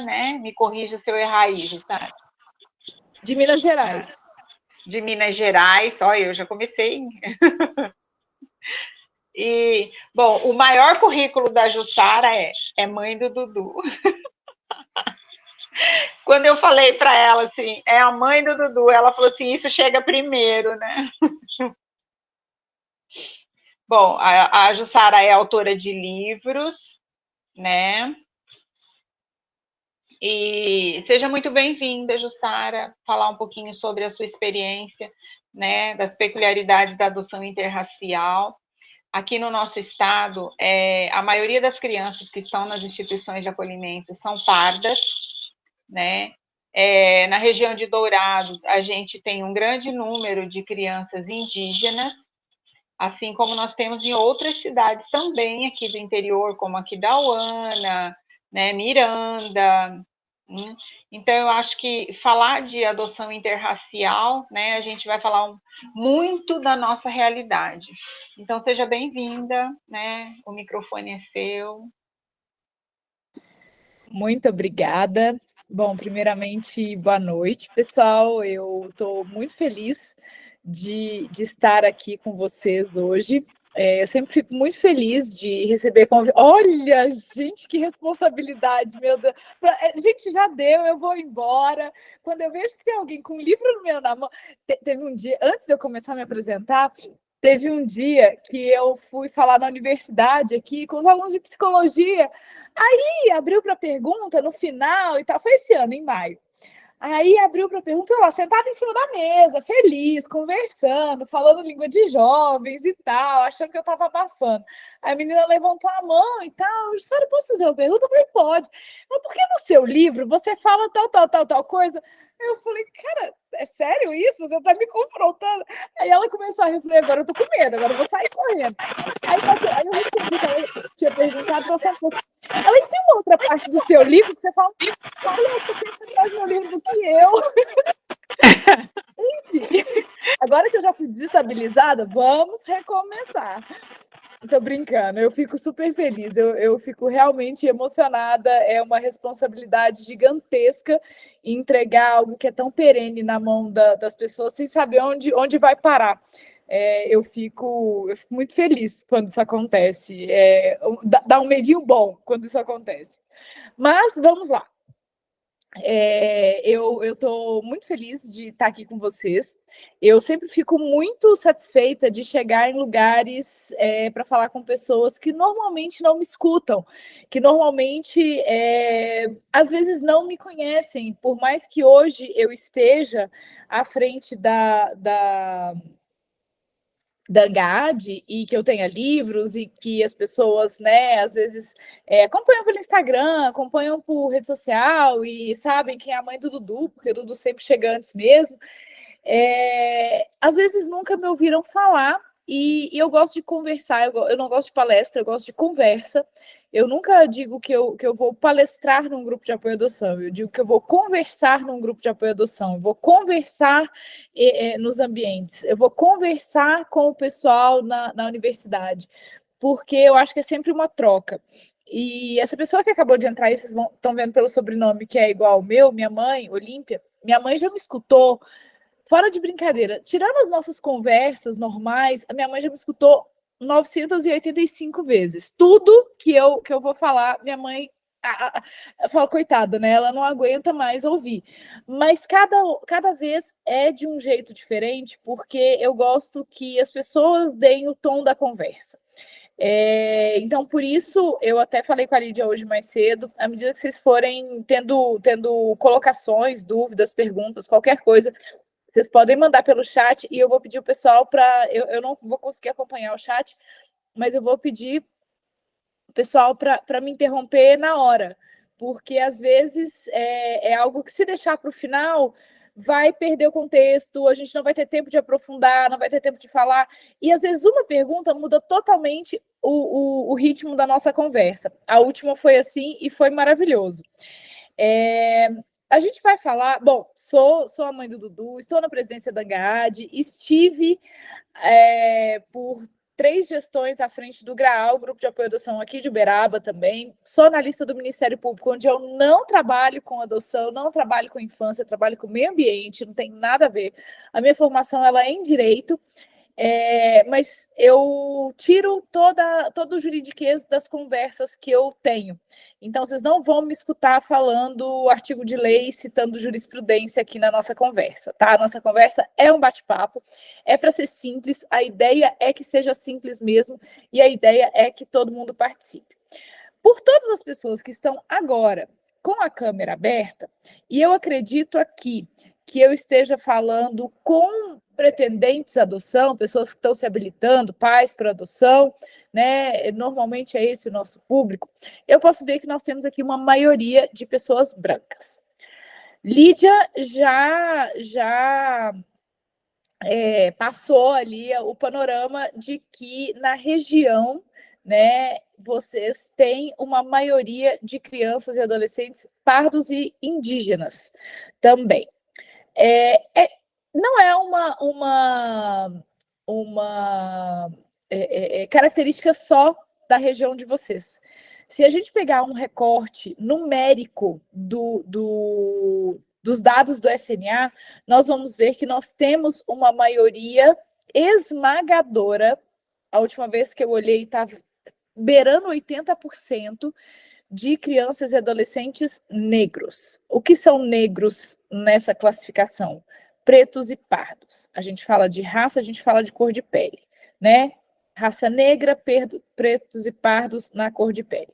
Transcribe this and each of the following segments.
né? Me corrija se eu errar aí, Jussara. De Minas Gerais. De Minas Gerais, olha, eu já comecei. E, bom, o maior currículo da Jussara é mãe do Dudu. Quando eu falei para ela assim, é a mãe do Dudu, ela falou assim, isso chega primeiro, né? Bom, a Jussara é autora de livros, né? E seja muito bem-vinda, Jussara, falar um pouquinho sobre a sua experiência, né, das peculiaridades da adoção interracial. Aqui no nosso estado, a maioria das crianças que estão nas instituições de acolhimento são pardas, né? Na região de Dourados, a gente tem um grande número de crianças indígenas, assim como nós temos em outras cidades também aqui do interior, como aqui da Uana, né, Miranda. Então, eu acho que falar de adoção interracial, né, a gente vai falar muito da nossa realidade. Então, seja bem-vinda, né, o microfone é seu. Muito obrigada. Bom, primeiramente, boa noite, pessoal. Eu estou muito feliz de estar aqui com vocês hoje. Eu sempre fico muito feliz de receber convite. Olha, gente, que responsabilidade, meu Deus. Gente, já deu, eu vou embora. Quando eu vejo que tem alguém com um livro no meu na mão. Teve um dia, antes de eu começar a me apresentar, teve um dia que eu fui falar na universidade aqui com os alunos de psicologia. Aí abriu para pergunta no final e tal. Foi esse ano, em maio. Aí abriu para pergunta, eu lá, sentada em cima da mesa, feliz, conversando, falando língua de jovens e tal, achando que eu estava abafando. Aí a menina levantou a mão e tal. Sério, posso fazer uma pergunta? Eu falei, pode. Mas por que no seu livro você fala tal coisa? Eu falei, cara, é sério isso? Você tá me confrontando? Aí ela começou a rir, eu falei, agora eu tô com medo, agora eu vou sair correndo. Aí eu respondi que ela tinha perguntado, você ela tem uma outra parte do seu livro que você fala, olha, você pensa mais no livro do que eu. Enfim, agora que eu já fui desestabilizada, vamos recomeçar. Tô brincando, eu fico super feliz, eu fico realmente emocionada, é uma responsabilidade gigantesca entregar algo que é tão perene na mão das pessoas sem saber onde vai parar. Eu fico muito feliz quando isso acontece, dá um medinho bom quando isso acontece. Mas vamos lá. Eu estou muito feliz de estar aqui com vocês. Eu sempre fico muito satisfeita de chegar em lugares para falar com pessoas que normalmente não me escutam, que normalmente, às vezes, não me conhecem, por mais que hoje eu esteja à frente da GAD e que eu tenha livros e que as pessoas, né, às vezes acompanham pelo Instagram, acompanham por rede social e sabem quem é a mãe do Dudu, porque o Dudu sempre chega antes mesmo. Às vezes nunca me ouviram falar e eu gosto de conversar, eu não gosto de palestra, eu gosto de conversa. Eu nunca digo que eu vou palestrar num grupo de apoio à adoção, eu digo que eu vou conversar num grupo de apoio à adoção, eu vou conversar nos ambientes, eu vou conversar com o pessoal na universidade, porque eu acho que é sempre uma troca. E essa pessoa que acabou de entrar aí, vocês estão vendo pelo sobrenome que é igual ao meu, minha mãe, Olímpia, minha mãe já me escutou, fora de brincadeira, tirando as nossas conversas normais, a minha mãe já me escutou 985 vezes. Tudo que eu vou falar, minha mãe fala, coitada, né? Ela não aguenta mais ouvir. Mas cada vez é de um jeito diferente, porque eu gosto que as pessoas deem o tom da conversa. Então, por isso, eu até falei com a Lídia hoje mais cedo, à medida que vocês forem tendo colocações, dúvidas, perguntas, qualquer coisa, vocês podem mandar pelo chat e eu vou pedir o pessoal para... Eu não vou conseguir acompanhar o chat, mas eu vou pedir o pessoal para me interromper na hora, porque às vezes é algo que, se deixar para o final, vai perder o contexto, a gente não vai ter tempo de aprofundar, não vai ter tempo de falar, e às vezes uma pergunta muda totalmente o ritmo da nossa conversa. A última foi assim e foi maravilhoso. A gente vai falar... Bom, sou a mãe do Dudu, estou na presidência da GAD, estive por 3 gestões à frente do GRAAL, Grupo de Apoio à Adoção aqui de Uberaba também. Sou analista do Ministério Público, onde eu não trabalho com adoção, não trabalho com infância, trabalho com meio ambiente, não tem nada a ver. A minha formação ela é em Direito, mas eu tiro todo o juridiquês das conversas que eu tenho. Então, vocês não vão me escutar falando artigo de lei, citando jurisprudência aqui na nossa conversa, tá? A nossa conversa é um bate-papo, é para ser simples, a ideia é que seja simples mesmo, e a ideia é que todo mundo participe. Por todas as pessoas que estão agora com a câmera aberta, e eu acredito aqui que eu esteja falando com pretendentes à adoção, pessoas que estão se habilitando, pais para adoção, né? Normalmente é esse o nosso público. Eu posso ver que nós temos aqui uma maioria de pessoas brancas. Lídia já passou ali o panorama de que na região, né, vocês têm uma maioria de crianças e adolescentes pardos e indígenas também. Não é uma característica só da região de vocês. Se a gente pegar um recorte numérico dos dados do SNA, nós vamos ver que nós temos uma maioria esmagadora. A última vez que eu olhei estava beirando 80% de crianças e adolescentes negros. O que são negros nessa classificação? Pretos e pardos. A gente fala de raça, a gente fala de cor de pele, né? Raça negra, pretos e pardos na cor de pele.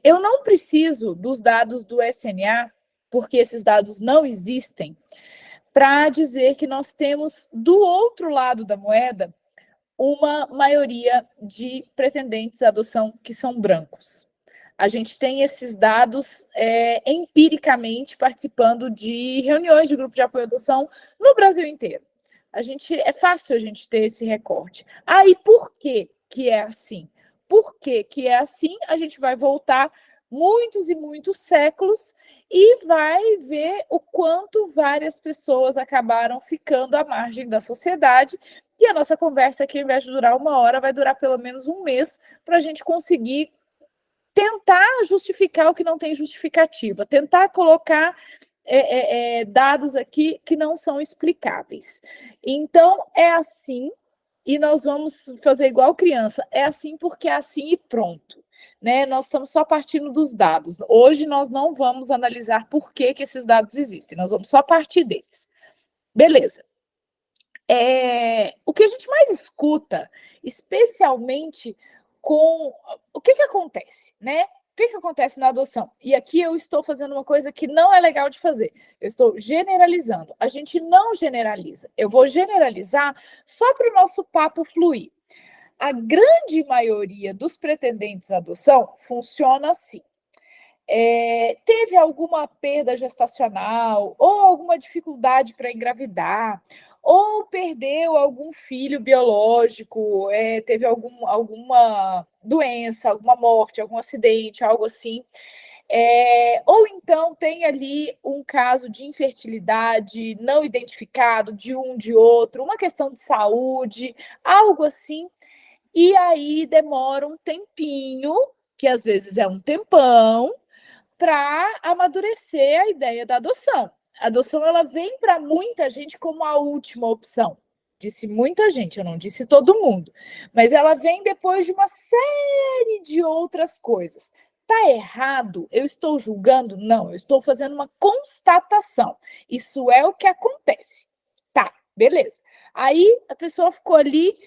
Eu não preciso dos dados do SNA, porque esses dados não existem, para dizer que nós temos, do outro lado da moeda, uma maioria de pretendentes à adoção que são brancos. A gente tem esses dados empiricamente participando de reuniões de grupo de apoio à adoção no Brasil inteiro. É fácil a gente ter esse recorte. E por que é assim? Por que é assim? A gente vai voltar muitos e muitos séculos e vai ver o quanto várias pessoas acabaram ficando à margem da sociedade. E a nossa conversa aqui, ao invés de durar 1 hora, vai durar pelo menos 1 mês para a gente conseguir tentar justificar o que não tem justificativa, tentar colocar dados aqui que não são explicáveis. Então, é assim, e nós vamos fazer igual criança, é assim porque é assim e pronto. Né? Nós estamos só partindo dos dados. Hoje nós não vamos analisar por que esses dados existem, nós vamos só partir deles. Beleza. O que a gente mais escuta, especialmente com... O que acontece, né? O que acontece na adoção? E aqui eu estou fazendo uma coisa que não é legal de fazer. Eu estou generalizando. A gente não generaliza. Eu vou generalizar só para o nosso papo fluir. A grande maioria dos pretendentes à adoção funciona assim. Teve alguma perda gestacional ou alguma dificuldade para engravidar, ou perdeu algum filho biológico, teve alguma doença, alguma morte, algum acidente, algo assim. Ou então tem ali um caso de infertilidade não identificado de um, de outro, uma questão de saúde, algo assim. E aí demora um tempinho, que às vezes é um tempão, para amadurecer a ideia da adoção. A adoção ela vem para muita gente como a última opção. Disse muita gente, eu não disse todo mundo. Mas ela vem depois de uma série de outras coisas. Está errado? Eu estou julgando? Não, eu estou fazendo uma constatação. Isso é o que acontece. Tá, beleza. Aí a pessoa ficou ali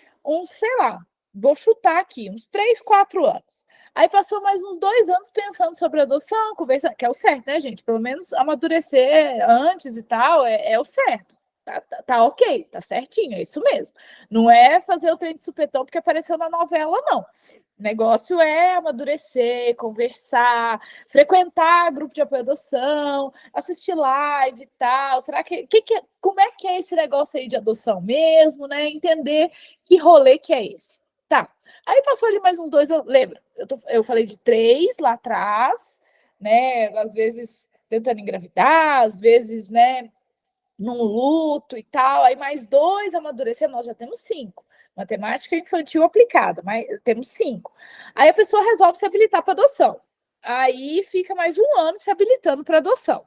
sei lá, vou chutar aqui, uns 3, 4 anos. Aí passou mais uns 2 anos pensando sobre adoção, conversando, que é o certo, né, gente? Pelo menos amadurecer antes e tal, é o certo. Tá ok, tá certinho, é isso mesmo. Não é fazer o trem de supetão porque apareceu na novela, não. O negócio é amadurecer, conversar, frequentar grupo de apoio à adoção, assistir live e tal. Será como é que é esse negócio aí de adoção mesmo, né? Entender que rolê que é esse. Tá. Aí passou ali mais uns 2 anos, lembra? Eu falei de 3 lá atrás, né? Às vezes tentando engravidar, às vezes, né? Num luto e tal. Aí mais 2 amadurecendo, nós já temos 5. matemática infantil aplicada, mas temos 5. Aí a pessoa resolve se habilitar para adoção. Aí fica mais 1 ano se habilitando para adoção.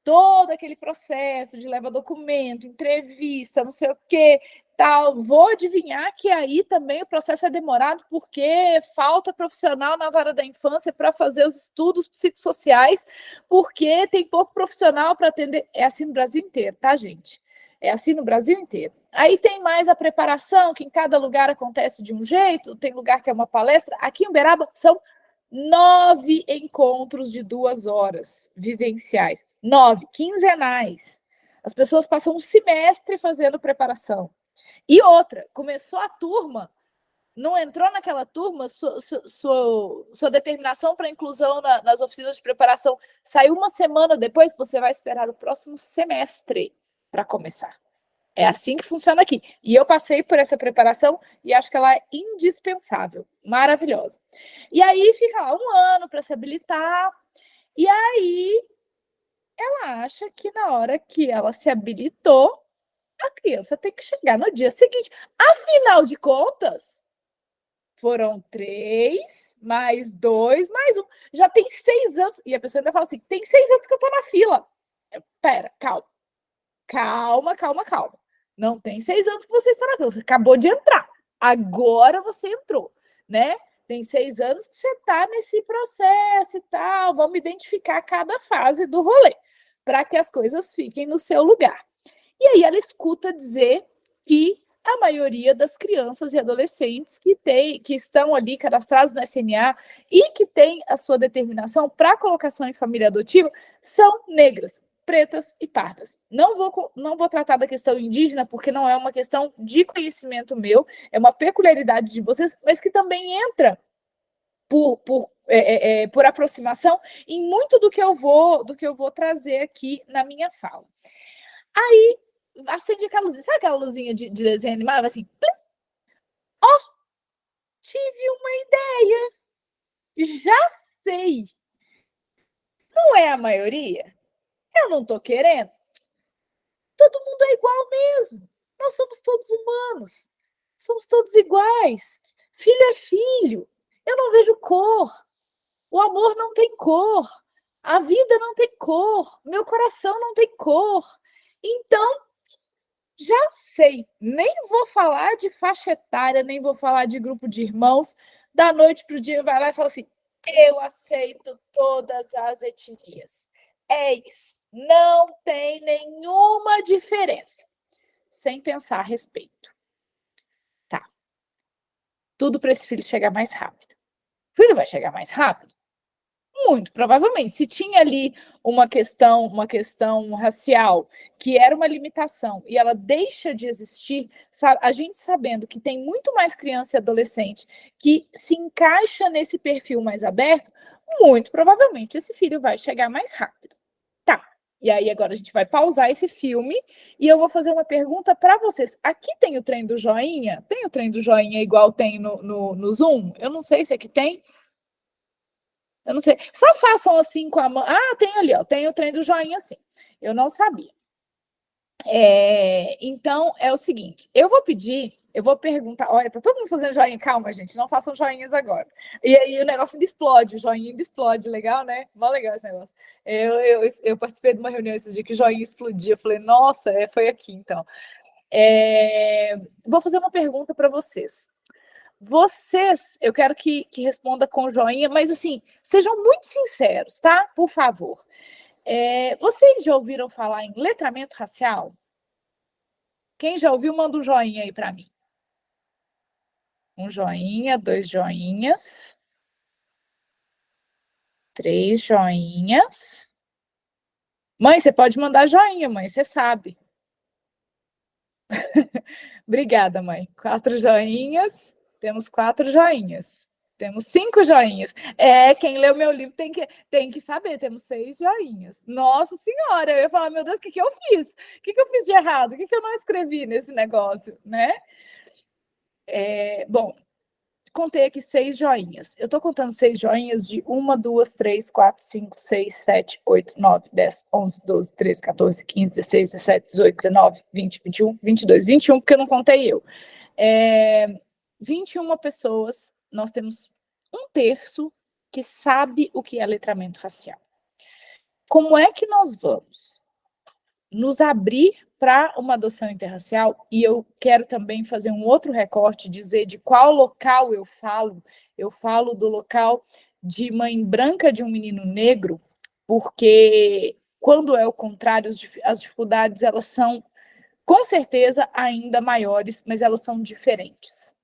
Todo aquele processo de leva documento, entrevista, não sei o quê, tal. Vou adivinhar que aí também o processo é demorado porque falta profissional na vara da infância para fazer os estudos psicossociais, porque tem pouco profissional para atender. É assim no Brasil inteiro, tá, gente? É assim no Brasil inteiro. Aí tem mais a preparação, que em cada lugar acontece de um jeito, tem lugar que é uma palestra. Aqui em Uberaba são 9 encontros de 2 horas vivenciais. 9, quinzenais. As pessoas passam um semestre fazendo preparação. E outra, começou a turma, não entrou naquela turma, sua determinação para inclusão nas oficinas de preparação saiu 1 semana depois, você vai esperar o próximo semestre para começar. É assim que funciona aqui. E eu passei por essa preparação e acho que ela é indispensável, maravilhosa. E aí fica lá 1 ano para se habilitar, e aí ela acha que na hora que ela se habilitou, a criança tem que chegar no dia seguinte. Afinal de contas, foram 3, mais 2, mais 1. Já tem 6 anos. E a pessoa ainda fala assim, tem 6 anos que eu tô na fila. Pera, calma. Calma. Não tem 6 anos que você está na fila, você acabou de entrar. Agora você entrou, né? Tem 6 anos que você está nesse processo e tal. Vamos identificar cada fase do rolê para que as coisas fiquem no seu lugar. E aí ela escuta dizer que a maioria das crianças e adolescentes que estão ali cadastrados no SNA e que têm a sua determinação para colocação em família adotiva são negras, pretas e pardas. Não vou tratar da questão indígena, porque não é uma questão de conhecimento meu, é uma peculiaridade de vocês, mas que também entra por aproximação em muito do que eu vou trazer aqui na minha fala. Aí acende aquela luzinha, sabe aquela luzinha de desenho animado? Assim, ó, tive uma ideia, já sei. Não é a maioria? Eu não tô querendo. Todo mundo é igual mesmo. Nós somos todos humanos. Somos todos iguais. Filho é filho. Eu não vejo cor. O amor não tem cor. A vida não tem cor. Meu coração não tem cor. Então, já sei. Nem vou falar de faixa etária, nem vou falar de grupo de irmãos. Da noite para o dia, vai lá e fala assim: eu aceito todas as etnias. É isso. Não tem nenhuma diferença. Sem pensar a respeito. Tá. Tudo para esse filho chegar mais rápido. O filho vai chegar mais rápido? Muito provavelmente. Se tinha ali uma questão racial que era uma limitação e ela deixa de existir, a gente sabendo que tem muito mais criança e adolescente que se encaixa nesse perfil mais aberto, muito provavelmente esse filho vai chegar mais rápido. Tá. E aí agora a gente vai pausar esse filme e eu vou fazer uma pergunta para vocês. Aqui tem o trem do joinha? Tem o trem do joinha igual tem no Zoom? Eu não sei se aqui tem. Eu não sei. Só façam assim com a mão. Ah, tem ali, ó. Tem o trem do joinha, sim. Eu não sabia. Então, é o seguinte. Eu vou perguntar. Olha, tá todo mundo fazendo joinha. Calma, gente. Não façam joinhas agora. E aí o negócio ainda explode. O joinha ainda explode. Legal, né? Mó legal esse negócio. Eu participei de uma reunião esses dias que o joinha explodia. Eu falei, nossa, foi aqui, então. Vou fazer uma pergunta para vocês. Eu quero que responda com joinha, mas assim, sejam muito sinceros, tá? Por favor. Vocês já ouviram falar em letramento racial? Quem já ouviu, manda um joinha aí para mim. Um joinha, 2 joinhas. 3 joinhas. Mãe, você pode mandar joinha, mãe, você sabe. Obrigada, mãe. 4 joinhas. Temos 4 joinhas. Temos 5 joinhas. Quem leu meu livro tem que saber. Temos 6 joinhas. Nossa Senhora, eu ia falar, meu Deus, o que eu fiz? O que eu fiz de errado? O que eu não escrevi nesse negócio, né? Bom, contei aqui 6 joinhas. Eu tô contando 6 joinhas de 1, 2, 3, 4, 5, 6, 7, 8, 9, 10, 11, 12, 13, 14, 15, 16, 17, 18, 19, 20, 21, 22, 21, porque eu não contei eu. 21 pessoas, nós temos 1/3 que sabe o que é letramento racial. Como é que nós vamos nos abrir para uma adoção interracial? E eu quero também fazer um outro recorte, dizer de qual local eu falo. Eu falo do local de mãe branca de um menino negro, porque quando é o contrário, as dificuldades elas são, com certeza, ainda maiores, mas elas são diferentes.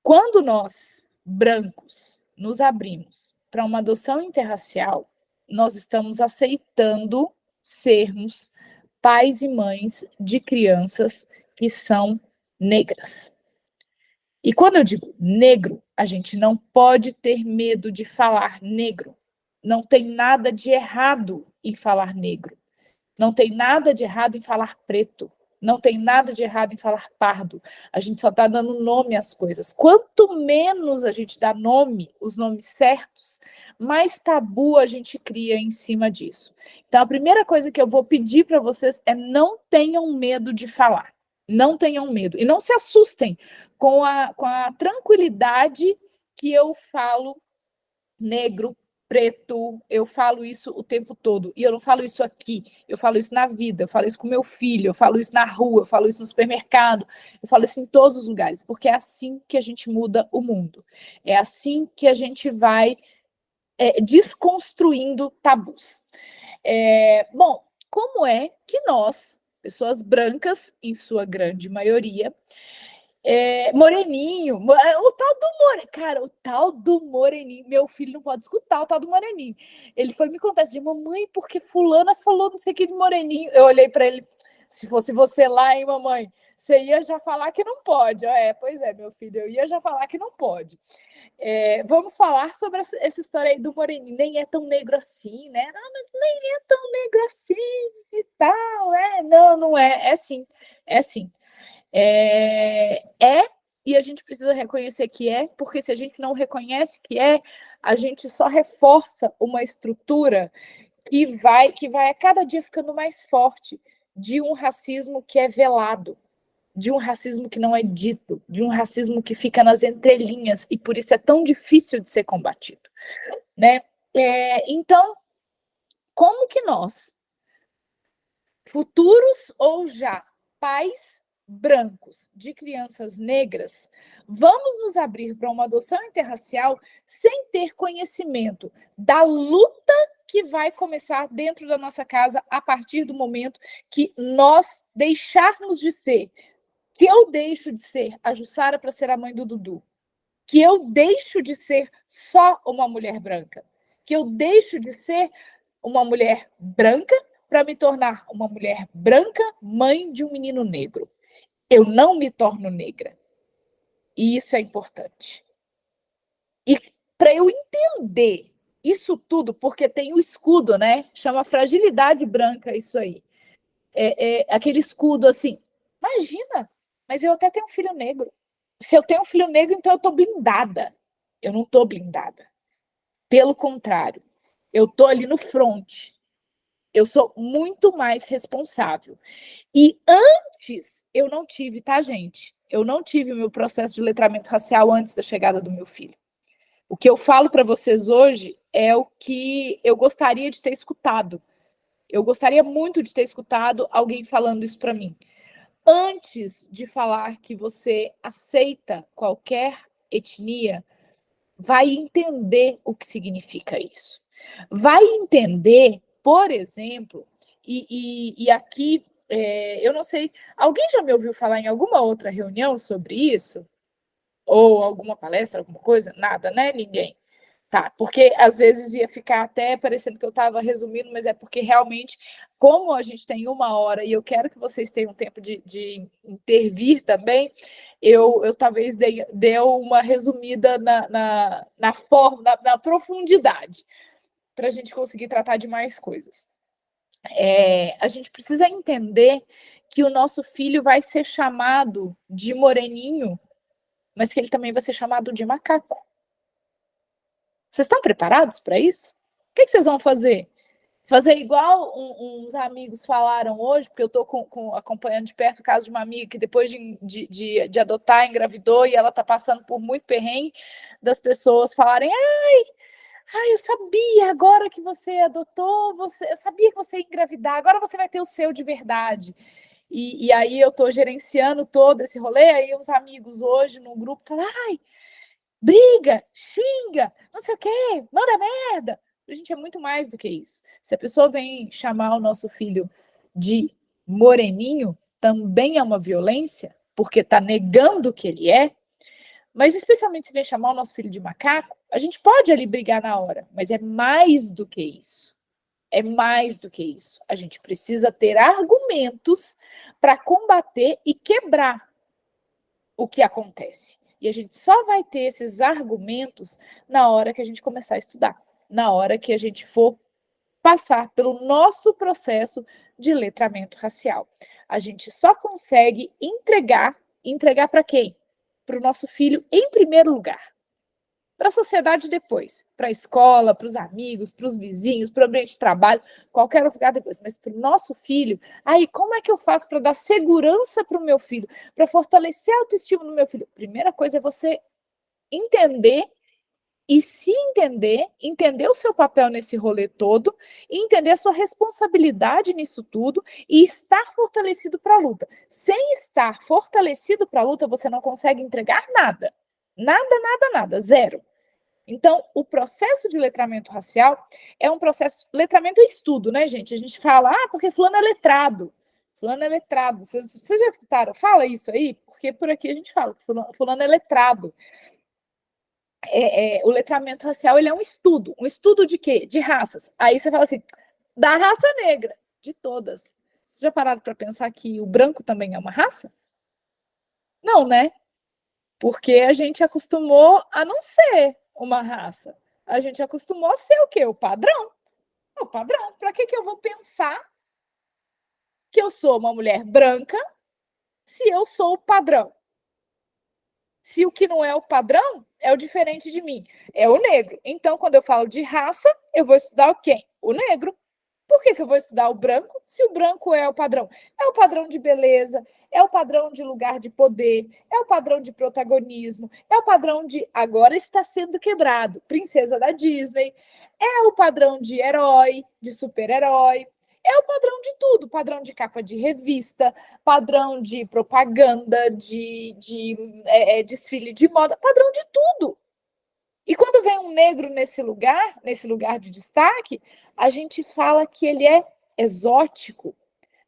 Quando nós, brancos, nos abrimos para uma adoção interracial, nós estamos aceitando sermos pais e mães de crianças que são negras. E quando eu digo negro, a gente não pode ter medo de falar negro. Não tem nada de errado em falar negro. Não tem nada de errado em falar preto. Não tem nada de errado em falar pardo. A gente só está dando nome às coisas. Quanto menos a gente dá nome, os nomes certos, mais tabu a gente cria em cima disso. Então, a primeira coisa que eu vou pedir para vocês é não tenham medo de falar. Não tenham medo. E não se assustem com a tranquilidade que eu falo negro, preto, eu falo isso o tempo todo. E eu não falo isso aqui, eu falo isso na vida, eu falo isso com meu filho, eu falo isso na rua, eu falo isso no supermercado, eu falo isso em todos os lugares, porque é assim que a gente muda o mundo. É assim que a gente vai desconstruindo tabus. Bom, como é que nós, pessoas brancas, em sua grande maioria, moreninho, o tal do cara, o tal do moreninho, meu filho não pode escutar o tal do moreninho. Ele foi me contar assim, mamãe, porque fulana falou não sei o que de moreninho. Eu olhei para ele, se fosse você lá, hein, mamãe, você ia já falar que não pode. Pois é, meu filho, eu ia já falar que não pode. Vamos falar sobre essa história aí do moreninho, nem é tão negro assim, né? Não, mas nem é tão negro assim e tal, não é sim, é sim. E a gente precisa reconhecer que porque se a gente não reconhece que a gente só reforça uma estrutura que vai a cada dia ficando mais forte de um racismo que é velado, de um racismo que não é dito, de um racismo que fica nas entrelinhas e por isso é tão difícil de ser combatido, né? Então, como que nós, futuros ou já pais brancos de crianças negras, vamos nos abrir para uma adoção interracial sem ter conhecimento da luta que vai começar dentro da nossa casa a partir do momento que nós deixarmos de ser, que eu deixo de ser a Jussara para ser a mãe do Dudu, que eu deixo de ser só uma mulher branca, que eu deixo de ser uma mulher branca para me tornar uma mulher branca, mãe de um menino negro. Eu não me torno negra. E isso é importante. E para eu entender isso tudo, porque tem o escudo, né? Chama fragilidade branca isso aí. Aquele escudo assim, imagina, mas eu até tenho um filho negro. Se eu tenho um filho negro, então eu estou blindada. Eu não estou blindada. Pelo contrário, eu estou ali no front. Eu sou muito mais responsável. E antes, eu não tive, tá, gente? Eu não tive o meu processo de letramento racial antes da chegada do meu filho. O que eu falo para vocês hoje é o que eu gostaria de ter escutado. Eu gostaria muito de ter escutado alguém falando isso para mim. Antes de falar que você aceita qualquer etnia, vai entender o que significa isso. Vai entender, por exemplo, e aqui, eu não sei, alguém já me ouviu falar em alguma outra reunião sobre isso? Ou alguma palestra, alguma coisa? Nada, né? Ninguém. Tá, porque às vezes ia ficar até parecendo que eu estava resumindo, mas é porque realmente, como a gente tem 1 hora e eu quero que vocês tenham tempo de intervir também, eu talvez dê uma resumida na forma, na profundidade, para a gente conseguir tratar de mais coisas. A gente precisa entender que o nosso filho vai ser chamado de moreninho, mas que ele também vai ser chamado de macaco. Vocês estão preparados para isso? O que vocês vão fazer? Fazer igual uns amigos falaram hoje, porque eu estou acompanhando de perto o caso de uma amiga que depois de adotar, engravidou, e ela está passando por muito perrengue, das pessoas falarem, ai, eu sabia, agora que você adotou, eu sabia que você ia engravidar, agora você vai ter o seu de verdade. E aí eu estou gerenciando todo esse rolê, aí uns amigos hoje no grupo falam, ai, briga, xinga, não sei o quê, manda merda. A gente é muito mais do que isso. Se a pessoa vem chamar o nosso filho de moreninho, também é uma violência, porque está negando o que ele é. Mas especialmente se vem chamar o nosso filho de macaco, a gente pode ali brigar na hora, mas é mais do que isso. É mais do que isso. A gente precisa ter argumentos para combater e quebrar o que acontece. E a gente só vai ter esses argumentos na hora que a gente começar a estudar, na hora que a gente for passar pelo nosso processo de letramento racial. A gente só consegue entregar para quem? Para o nosso filho em primeiro lugar. Para a sociedade depois, para a escola, para os amigos, para os vizinhos, para o ambiente de trabalho, qualquer lugar depois. Mas para o nosso filho, aí como é que eu faço para dar segurança para o meu filho, para fortalecer a autoestima do meu filho? Primeira coisa é você entender e se entender o seu papel nesse rolê todo, e entender a sua responsabilidade nisso tudo e estar fortalecido para a luta. Sem estar fortalecido para a luta, você não consegue entregar nada. Nada, nada, nada, zero. Então, o processo de letramento racial é um processo. Letramento é estudo, né, gente? A gente fala, porque fulano é letrado. Fulano é letrado. Vocês já escutaram? Fala isso aí, porque por aqui a gente fala que fulano é letrado. O letramento racial ele é um estudo de quê? De raças. Aí você fala assim, da raça negra, de todas. Vocês já pararam para pensar que o branco também é uma raça? Não, né? Porque a gente acostumou a não ser uma raça. A gente acostumou a ser o quê? O padrão. O padrão. Para que eu vou pensar que eu sou uma mulher branca se eu sou o padrão? Se o que não é o padrão é o diferente de mim, é o negro. Então, quando eu falo de raça, eu vou estudar o quem? O negro. Por que eu vou estudar o branco se o branco é o padrão? É o padrão de beleza, é o padrão de lugar de poder, é o padrão de protagonismo, é o padrão de agora está sendo quebrado, princesa da Disney, é o padrão de herói, de super-herói, é o padrão de tudo, padrão de capa de revista, padrão de propaganda, de desfile de moda, padrão de tudo. E quando vem um negro nesse lugar de destaque, a gente fala que ele é exótico,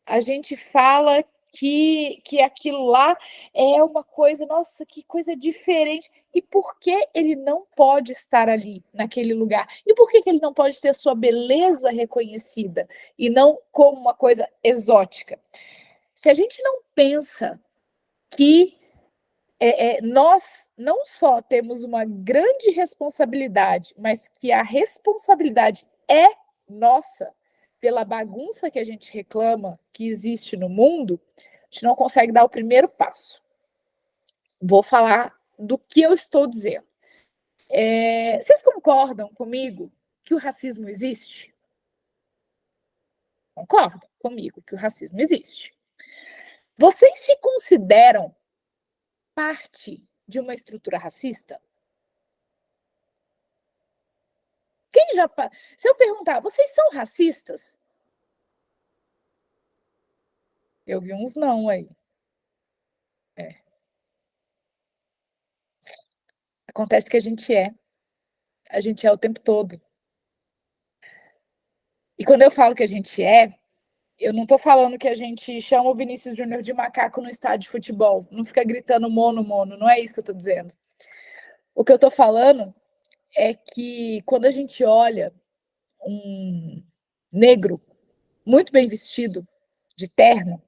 a gente fala que aquilo lá é uma coisa, nossa, que coisa diferente. E por que ele não pode estar ali, naquele lugar? E por que ele não pode ter sua beleza reconhecida e não como uma coisa exótica? Se a gente não pensa que nós não só temos uma grande responsabilidade, mas que a responsabilidade é nossa pela bagunça que a gente reclama que existe no mundo, a gente não consegue dar o primeiro passo. Vou falar do que eu estou dizendo. Vocês concordam comigo que o racismo existe? Concordam comigo que o racismo existe? Vocês se consideram parte de uma estrutura racista? Quem já. Se eu perguntar, vocês são racistas? Eu vi uns não aí. Acontece que a gente é. A gente é o tempo todo. E quando eu falo que a gente eu não estou falando que a gente chama o Vinícius Júnior de macaco no estádio de futebol. Não fica gritando mono, mono. Não é isso que eu estou dizendo. O que eu estou falando é que quando a gente olha um negro muito bem vestido, de terno,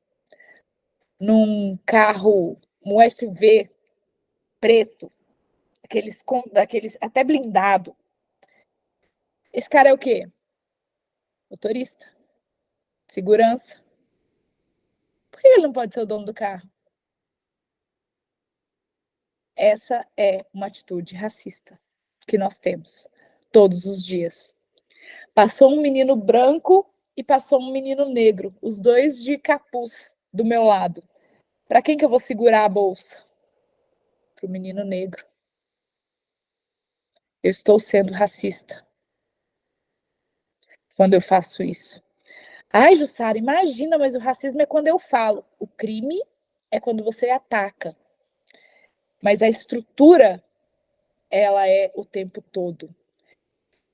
num carro, um SUV preto, daqueles até blindado. Esse cara é o quê? Motorista, segurança. Por que ele não pode ser o dono do carro? Essa é uma atitude racista que nós temos todos os dias. Passou um menino branco e passou um menino negro, os dois de capuz do meu lado. Para quem que eu vou segurar a bolsa? Para o menino negro. Eu estou sendo racista quando eu faço isso. Ai, Jussara, imagina, mas o racismo é quando eu falo. O crime é quando você ataca. Mas a estrutura, ela é o tempo todo.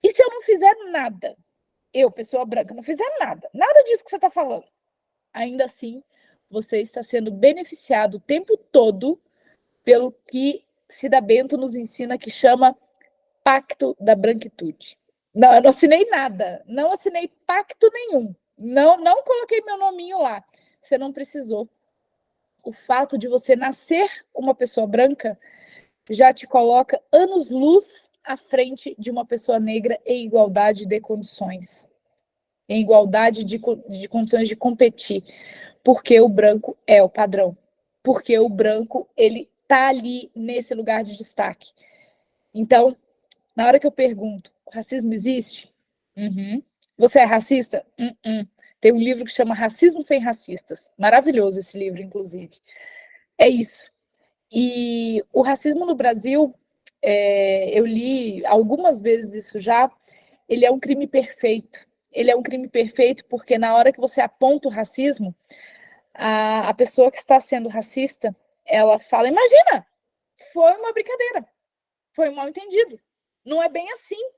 E se eu não fizer nada? Eu, pessoa branca, não fizer nada. Nada disso que você está falando. Ainda assim, você está sendo beneficiado o tempo todo pelo que Cida Bento nos ensina, que chama Pacto da Branquitude. Não, eu não assinei nada. Não assinei pacto nenhum. Não coloquei meu nominho lá. Você não precisou. O fato de você nascer uma pessoa branca já te coloca anos-luz à frente de uma pessoa negra em igualdade de condições. Em igualdade de condições de competir. Porque o branco é o padrão. Porque o branco, ele tá ali nesse lugar de destaque. Então, na hora que eu pergunto, o racismo existe? Uhum. Você é racista? Tem um livro que chama Racismo Sem Racistas. Maravilhoso esse livro, inclusive. É isso. E o racismo no Brasil, eu li algumas vezes isso já, ele é um crime perfeito. Ele é um crime perfeito porque na hora que você aponta o racismo, a pessoa que está sendo racista, ela fala, imagina, foi uma brincadeira, foi um mal-entendido. Não é bem assim.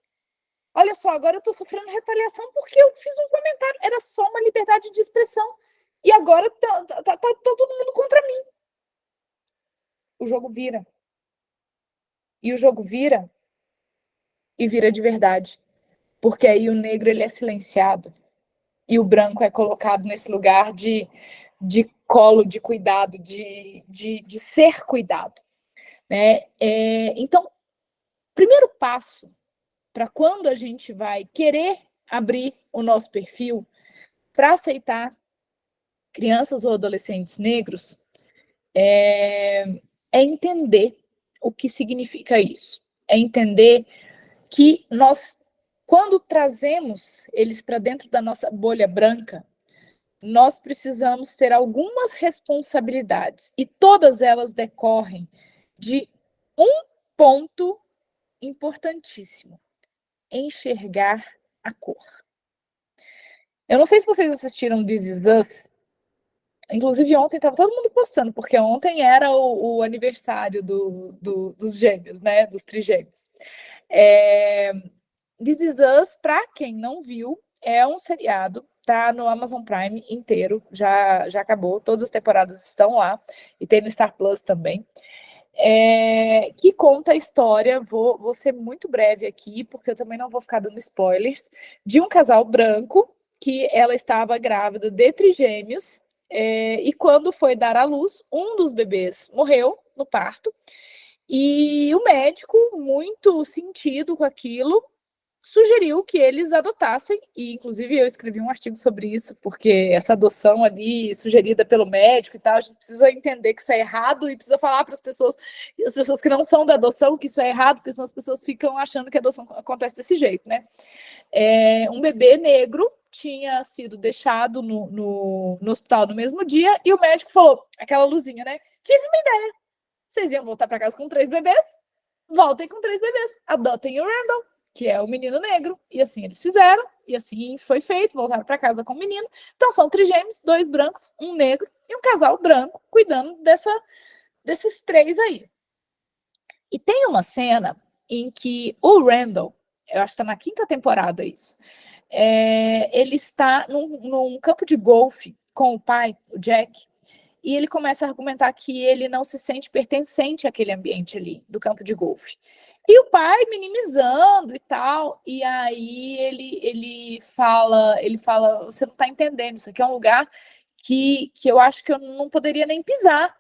Olha só, agora eu estou sofrendo retaliação porque eu fiz um comentário. Era só uma liberdade de expressão. E agora tá todo mundo contra mim. O jogo vira. E o jogo vira e vira de verdade. Porque aí o negro ele é silenciado. E o branco é colocado nesse lugar de colo, de cuidado, de ser cuidado. Né? Então, primeiro passo para quando a gente vai querer abrir o nosso perfil para aceitar crianças ou adolescentes negros é entender o que significa isso. É entender que nós, quando trazemos eles para dentro da nossa bolha branca, nós precisamos ter algumas responsabilidades e todas elas decorrem de um ponto importantíssimo: enxergar a cor. Eu não sei se vocês assistiram This Is Us. Inclusive, ontem estava todo mundo postando, porque ontem era o aniversário dos gêmeos, né? Dos trigêmeos. This Is Us, para quem não viu, é um seriado, tá no Amazon Prime inteiro, já acabou, todas as temporadas estão lá, e tem no Star Plus também. Que conta a história, vou ser muito breve aqui, porque eu também não vou ficar dando spoilers, de um casal branco que ela estava grávida de trigêmeos, e quando foi dar à luz, um dos bebês morreu no parto, e o médico, muito sentido com aquilo, sugeriu que eles adotassem, e inclusive eu escrevi um artigo sobre isso, porque essa adoção ali, sugerida pelo médico e tal, a gente precisa entender que isso é errado e precisa falar para as pessoas que não são da adoção, que isso é errado, porque senão as pessoas ficam achando que a adoção acontece desse jeito, né? Um bebê negro tinha sido deixado no hospital no mesmo dia, e o médico falou, aquela luzinha, né? Tive uma ideia, vocês iam voltar para casa com 3 bebês? Voltem com 3 bebês, adotem o Randall, que é o menino negro, e assim eles fizeram, e assim foi feito, voltaram para casa com o menino. Então são trigêmeos, 2 brancos, um negro e um casal branco cuidando desses 3 aí. E tem uma cena em que o Randall, eu acho que está na 5ª temporada isso, ele está num campo de golfe com o pai, o Jack, e ele começa a argumentar que ele não se sente pertencente àquele ambiente ali do campo de golfe. E o pai minimizando e tal, e aí ele fala, você não está entendendo, isso aqui é um lugar que eu acho que eu não poderia nem pisar,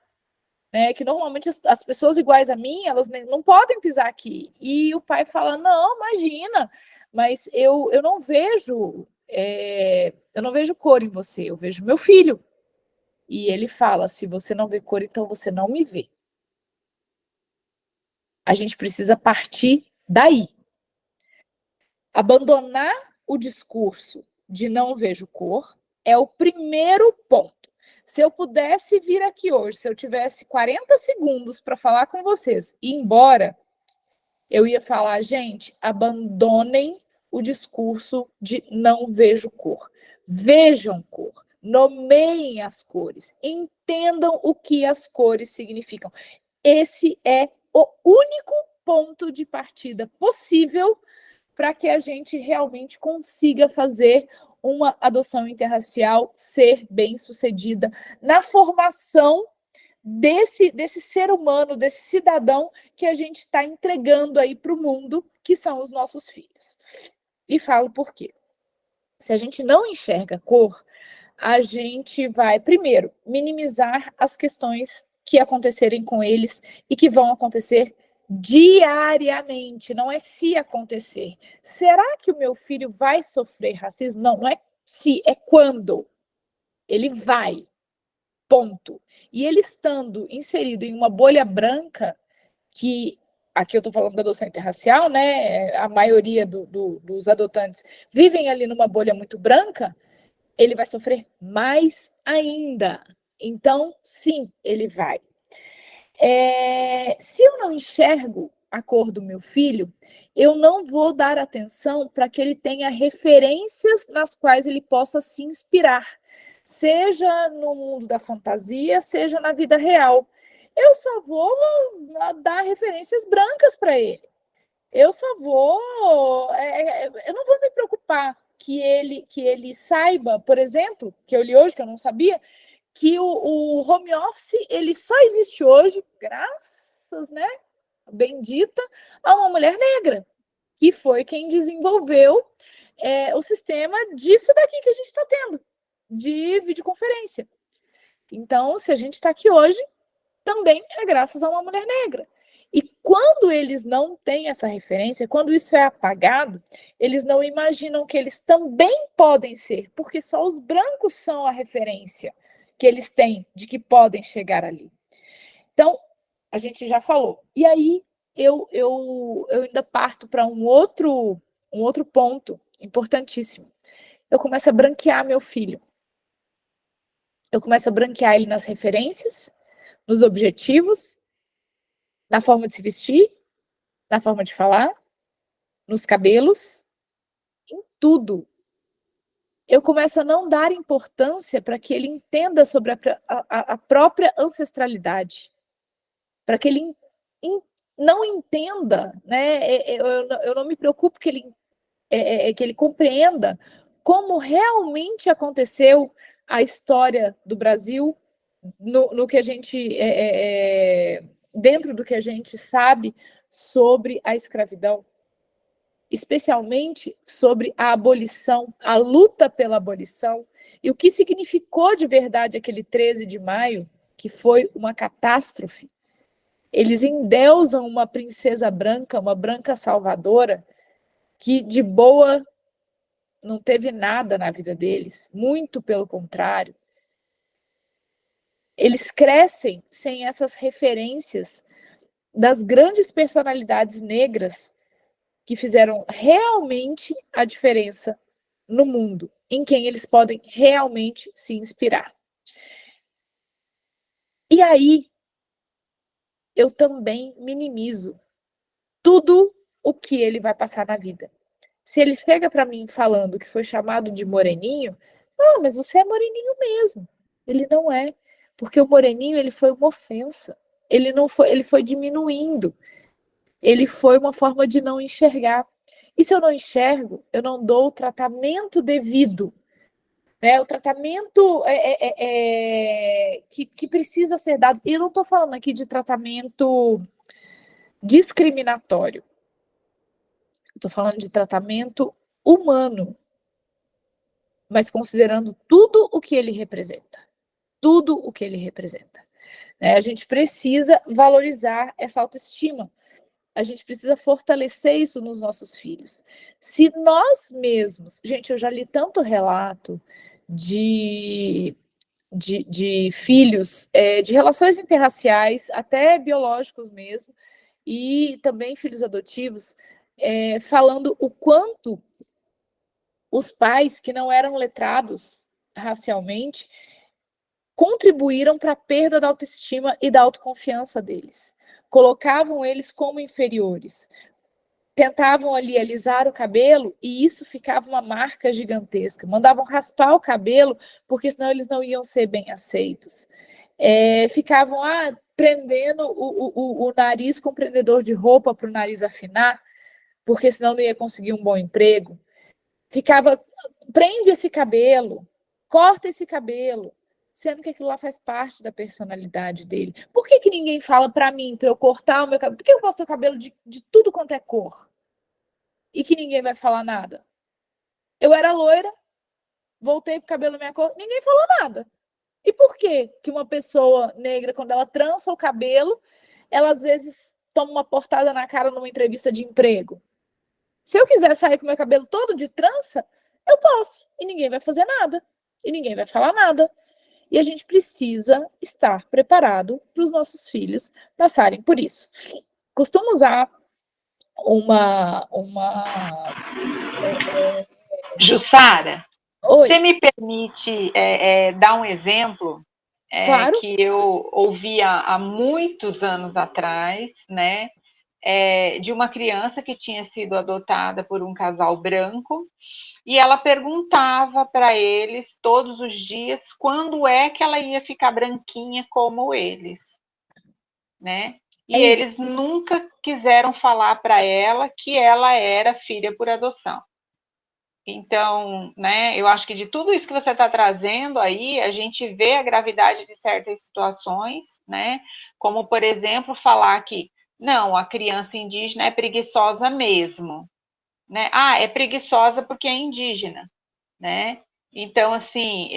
né? Que normalmente as pessoas iguais a mim, elas não podem pisar aqui. E o pai fala, não, imagina, mas eu não vejo, eu não vejo cor em você, eu vejo meu filho. E ele fala, se você não vê cor, então você não me vê. A gente precisa partir daí. Abandonar o discurso de não vejo cor é o primeiro ponto. Se eu pudesse vir aqui hoje, se eu tivesse 40 segundos para falar com vocês e ir embora, eu ia falar, gente, abandonem o discurso de não vejo cor. Vejam cor, nomeiem as cores, entendam o que as cores significam. Esse é o único ponto de partida possível para que a gente realmente consiga fazer uma adoção interracial ser bem-sucedida na formação desse ser humano, desse cidadão que a gente está entregando aí para o mundo, que são os nossos filhos. E falo por quê. Se a gente não enxerga cor, a gente vai, primeiro, minimizar as questões que acontecerem com eles e que vão acontecer diariamente, não é se acontecer. Será que o meu filho vai sofrer racismo? Não, não é se, é quando. Ele vai. Ponto. E ele estando inserido em uma bolha branca, que aqui eu estou falando da adoção interracial, né? A maioria dos adotantes vivem ali numa bolha muito branca, ele vai sofrer mais ainda. Então, sim, ele vai. Se eu não enxergo a cor do meu filho, eu não vou dar atenção para que ele tenha referências nas quais ele possa se inspirar, seja no mundo da fantasia, seja na vida real. Eu só vou dar referências brancas para ele. Eu só vou... eu não vou me preocupar que ele saiba, por exemplo, que eu li hoje, que eu não sabia, que o home office ele só existe hoje, graças, né, bendita, a uma mulher negra, que foi quem desenvolveu o sistema disso daqui que a gente está tendo, de videoconferência. Então, se a gente está aqui hoje, também é graças a uma mulher negra. E quando eles não têm essa referência, quando isso é apagado, eles não imaginam que eles também podem ser, porque só os brancos são a referência que eles têm de que podem chegar ali. Então, a gente já falou. E aí, eu ainda parto para um outro ponto importantíssimo. Eu começo a branquear meu filho. Eu começo a branquear ele nas referências, nos objetivos, na forma de se vestir, na forma de falar, nos cabelos, em tudo. Eu começo a não dar importância para que ele entenda sobre a própria ancestralidade, para que ele não entenda, né? Eu não me preocupo que ele compreenda como realmente aconteceu a história do Brasil, no que a gente dentro do que a gente sabe sobre a escravidão, especialmente sobre a abolição, a luta pela abolição, e o que significou de verdade aquele 13 de maio, que foi uma catástrofe. Eles endeusam uma princesa branca, uma branca salvadora, que de boa não teve nada na vida deles, muito pelo contrário. Eles crescem sem essas referências das grandes personalidades negras que fizeram realmente a diferença no mundo, em quem eles podem realmente se inspirar. E aí, eu também minimizo tudo o que ele vai passar na vida. Se ele chega para mim falando que foi chamado de moreninho, não, mas você é moreninho mesmo. Ele não é, porque o moreninho ele foi uma ofensa. Ele não foi, ele foi diminuindo. Ele foi uma forma de não enxergar. E se eu não enxergo, eu não dou o tratamento devido, né? O tratamento que precisa ser dado. E eu não estou falando aqui de tratamento discriminatório. Estou falando de tratamento humano, mas considerando tudo o que ele representa. Tudo o que ele representa. A gente precisa valorizar essa autoestima. A gente precisa fortalecer isso nos nossos filhos. Se nós mesmos... Gente, eu já li tanto relato de filhos, de relações interraciais, até biológicos mesmo, e também filhos adotivos, falando o quanto Os pais que não eram letrados racialmente contribuíram para a perda da autoestima e da autoconfiança deles. Colocavam eles como inferiores. Tentavam ali alisar o cabelo e isso ficava uma marca gigantesca. Mandavam raspar o cabelo porque senão eles não iam ser bem aceitos. Ficavam prendendo o nariz com o prendedor de roupa para o nariz afinar, porque senão não ia conseguir um bom emprego. Ficava, prende esse cabelo, corta esse cabelo, sendo que aquilo lá faz parte da personalidade dele. Por que ninguém fala para mim, para eu cortar o meu cabelo? Por que eu posso ter cabelo de tudo quanto é cor? E que ninguém vai falar nada? Eu era loira, voltei pro cabelo da minha cor, ninguém falou nada. E por que uma pessoa negra, quando ela trança o cabelo, ela às vezes toma uma portada na cara numa entrevista de emprego? Se eu quiser sair com meu cabelo todo de trança, eu posso. E ninguém vai fazer nada. E ninguém vai falar nada. E a gente precisa estar preparado para os nossos filhos passarem por isso. Costumo usar uma Jussara, Oi. Você me permite dar um exemplo Claro. que eu ouvia há muitos anos atrás, né? De uma criança que tinha sido adotada por um casal branco e ela perguntava para eles todos os dias quando é que ela ia ficar branquinha como eles, né? E eles nunca quiseram falar para ela que ela era filha por adoção. Então, né, eu acho que de tudo isso que você está trazendo aí, a gente vê a gravidade de certas situações, né? Como, por exemplo, falar que não, a criança indígena é preguiçosa mesmo, né? É preguiçosa porque é indígena, né? Então, assim,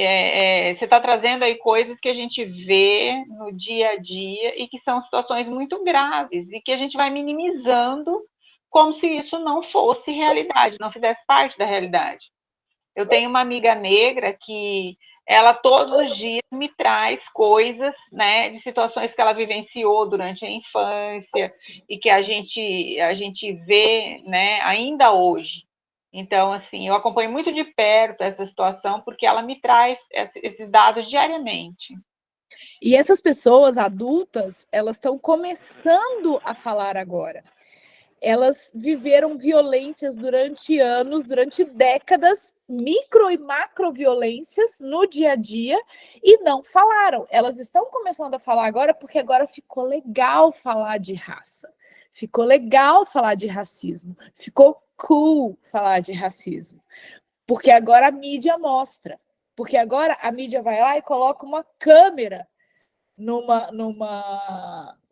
você está trazendo aí coisas que a gente vê no dia a dia e que são situações muito graves e que a gente vai minimizando como se isso não fosse realidade, não fizesse parte da realidade. Eu tenho uma amiga negra que ela todos os dias me traz coisas, né, de situações que ela vivenciou durante a infância e que a gente vê, né, ainda hoje. Então, assim, eu acompanho muito de perto essa situação porque ela me traz esses dados diariamente. E essas pessoas adultas, elas estão começando a falar agora. Elas viveram violências durante anos, durante décadas, micro e macro violências no dia a dia e não falaram. Elas estão começando a falar agora porque agora ficou legal falar de raça. Ficou legal falar de racismo. Ficou cool falar de racismo. Porque agora a mídia mostra. Porque agora a mídia vai lá e coloca uma câmera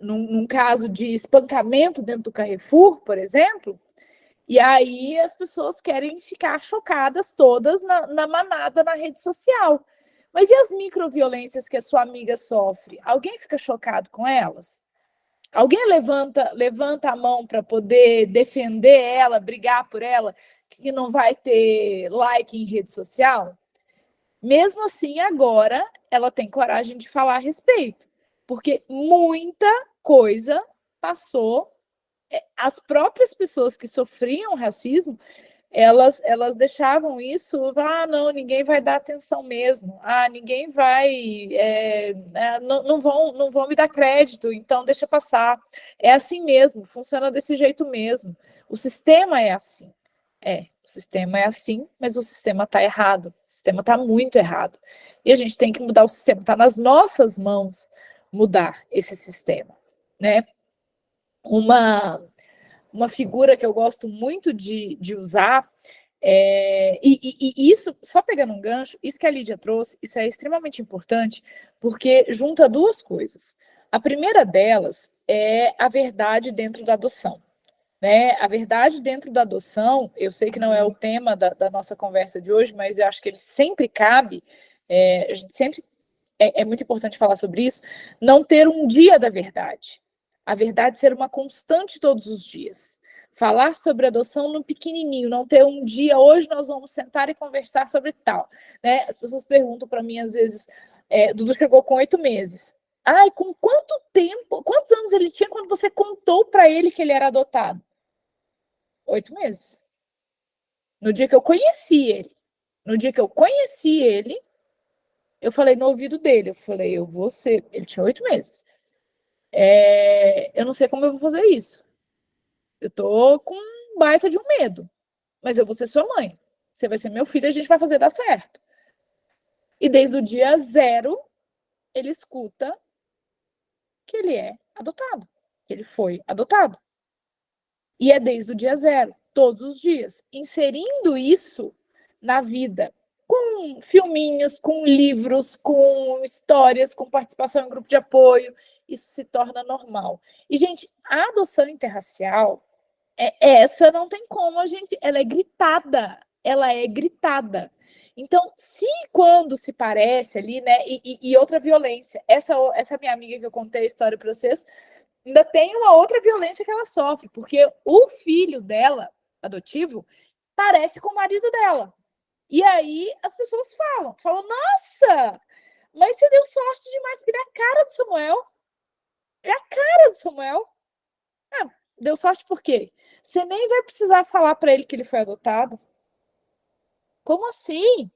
num caso de espancamento dentro do Carrefour, por exemplo, e aí as pessoas querem ficar chocadas todas na manada na rede social. Mas e as microviolências que a sua amiga sofre? Alguém fica chocado com elas? Alguém levanta a mão para poder defender ela, brigar por ela, que não vai ter like em rede social? Mesmo assim, agora ela tem coragem de falar a respeito, porque muita coisa passou. As próprias pessoas que sofriam racismo, elas deixavam isso, não, ninguém vai dar atenção mesmo, ninguém vai, não vão me dar crédito, então deixa passar. É assim mesmo, funciona desse jeito mesmo. O sistema é assim. O sistema é assim, mas o sistema está errado. O sistema está muito errado. E a gente tem que mudar o sistema. Está nas nossas mãos mudar esse sistema, né? Uma figura que eu gosto muito de usar, e isso, só pegando um gancho, isso que a Lídia trouxe, isso é extremamente importante, porque junta duas coisas. A primeira delas é a verdade dentro da adoção. Né? A verdade dentro da adoção, eu sei que não é o tema da nossa conversa de hoje, mas eu acho que ele sempre cabe, a gente sempre é muito importante falar sobre isso, não ter um dia da verdade. A verdade ser uma constante todos os dias. Falar sobre adoção no pequenininho, não ter um dia, hoje nós vamos sentar e conversar sobre tal. Né? As pessoas perguntam para mim, às vezes, Dudu chegou com 8 meses. Com quanto tempo, quantos anos ele tinha quando você contou para ele que ele era adotado? 8 meses. No dia que eu conheci ele, eu falei no ouvido dele, eu falei, eu vou ser... Ele tinha 8 meses. Eu não sei como eu vou fazer isso. Eu tô com um baita de um medo, mas eu vou ser sua mãe. Você vai ser meu filho, a gente vai fazer dar certo. E desde o dia 0, ele escuta que ele é adotado, que ele foi adotado. E é desde o dia 0, todos os dias, inserindo isso na vida, com filminhos, com livros, com histórias, com participação em grupo de apoio, isso se torna normal. E, gente, a adoção interracial, essa não tem como, ela é gritada. Então, se quando se parece ali, né, e outra violência, essa minha amiga que eu contei a história para vocês, ainda tem uma outra violência que ela sofre, porque o filho dela, adotivo, parece com o marido dela. E aí as pessoas falam, nossa, mas você deu sorte demais, porque ele é a cara do Samuel. É a cara do Samuel. Deu sorte por quê? Você nem vai precisar falar para ele que ele foi adotado. Como assim?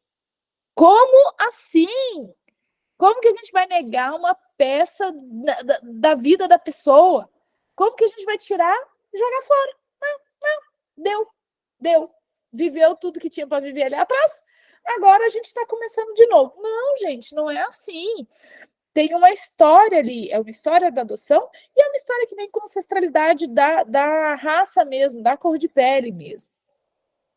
Como assim? Como que a gente vai negar uma peça da vida da pessoa? Como que a gente vai tirar e jogar fora? Deu. Viveu tudo que tinha para viver ali atrás. Agora a gente está começando de novo. Não, gente, não é assim. Tem uma história ali, é uma história da adoção e é uma história que vem com ancestralidade da raça mesmo, da cor de pele mesmo.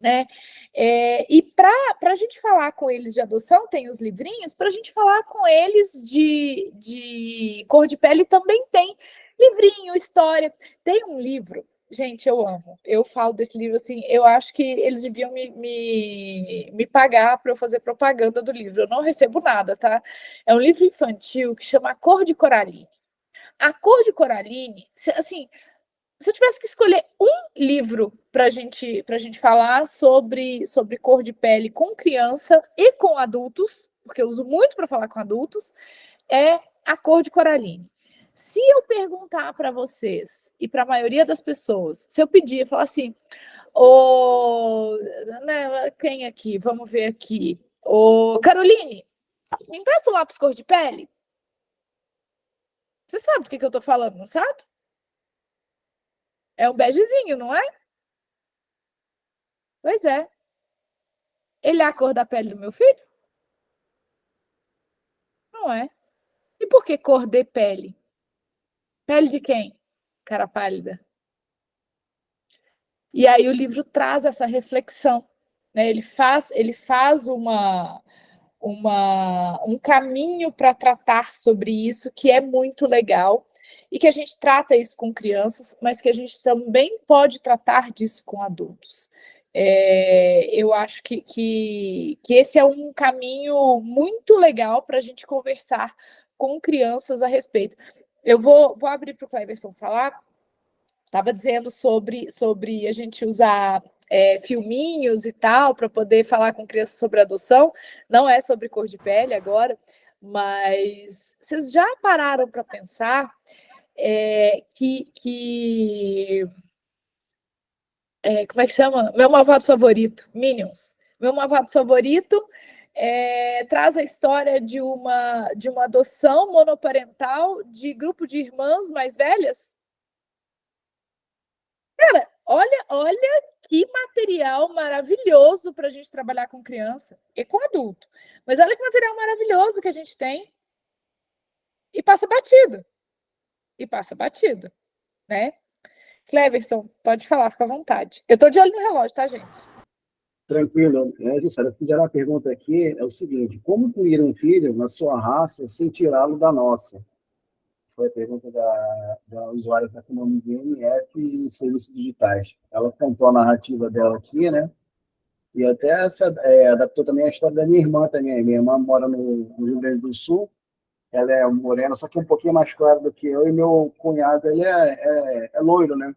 Né? E para a gente falar com eles de adoção, tem os livrinhos, para a gente falar com eles de cor de pele também tem livrinho, história. Tem um livro, gente, eu amo. Eu falo desse livro assim, eu acho que eles deviam me pagar para eu fazer propaganda do livro. Eu não recebo nada, tá? É um livro infantil que chama A Cor de Coraline. A Cor de Coraline, assim, se eu tivesse que escolher um livro para gente falar sobre cor de pele com criança e com adultos, porque eu uso muito para falar com adultos, é A Cor de Coraline. Se eu perguntar para vocês e para a maioria das pessoas, se eu pedir, falar assim, quem aqui? Vamos ver aqui. Caroline, me empresta um lápis cor de pele? Você sabe do que eu estou falando, não sabe? É um begezinho, não é? Pois é. Ele é a cor da pele do meu filho? Não é. E por que cor de pele? Pele de quem? Cara pálida. E aí o livro traz essa reflexão, né? Ele faz um caminho para tratar sobre isso que é muito legal e que a gente trata isso com crianças, mas que a gente também pode tratar disso com adultos. Eu acho que esse é um caminho muito legal para a gente conversar com crianças a respeito. Eu vou abrir para o Cleverson falar. Estava dizendo sobre a gente usar filminhos e tal para poder falar com crianças sobre adoção. Não é sobre cor de pele agora, mas vocês já pararam para pensar como é que chama? Meu malvado favorito, Minions. Meu malvado favorito traz a história de uma adoção monoparental de grupo de irmãs mais velhas. Cara, olha que material maravilhoso para a gente trabalhar com criança e com adulto. Mas olha que material maravilhoso que a gente tem e passa batido. Né? Cleverson, pode falar, fica à vontade. Eu estou de olho no relógio, tá, gente? Tranquilo. Jussara, fizeram uma pergunta aqui, é o seguinte, como incluir um filho na sua raça sem tirá-lo da nossa? Foi a pergunta da usuária que está com o nome de MF e Serviços Digitais. Ela contou a narrativa dela aqui, né? E até adaptou também a história da minha irmã também. Minha irmã mora no Rio Grande do Sul, ela é morena, só que um pouquinho mais clara do que eu, e meu cunhado, ele é loiro, né?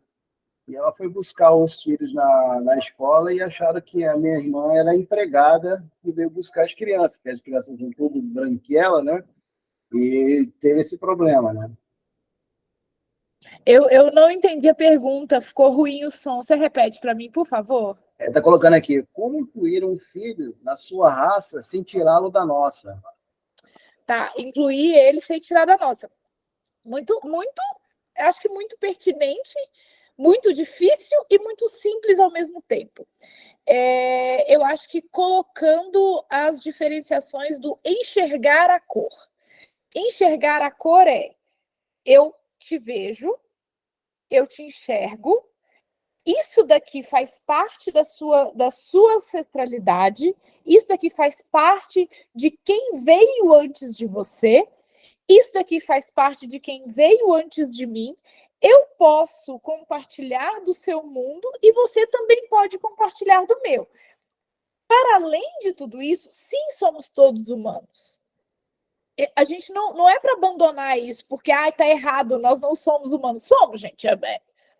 E ela foi buscar os filhos na escola e acharam que a minha irmã era empregada e veio buscar as crianças, que as crianças são tudo branquela, né? E teve esse problema, né? Eu não entendi a pergunta, ficou ruim o som. Você repete para mim, por favor? Está colocando aqui, como incluir um filho na sua raça sem tirá-lo da nossa? Tá, incluir ele sem tirar da nossa. Muito, acho que muito pertinente, muito difícil e muito simples ao mesmo tempo. Eu acho que colocando as diferenciações do enxergar a cor. Enxergar a cor é: eu te vejo, eu te enxergo, isso daqui faz parte da sua ancestralidade, isso daqui faz parte de quem veio antes de você, isso daqui faz parte de quem veio antes de mim. Eu posso compartilhar do seu mundo e você também pode compartilhar do meu. Para além de tudo isso, sim, somos todos humanos. A gente não é para abandonar isso, porque tá errado, nós não somos humanos. Somos, gente,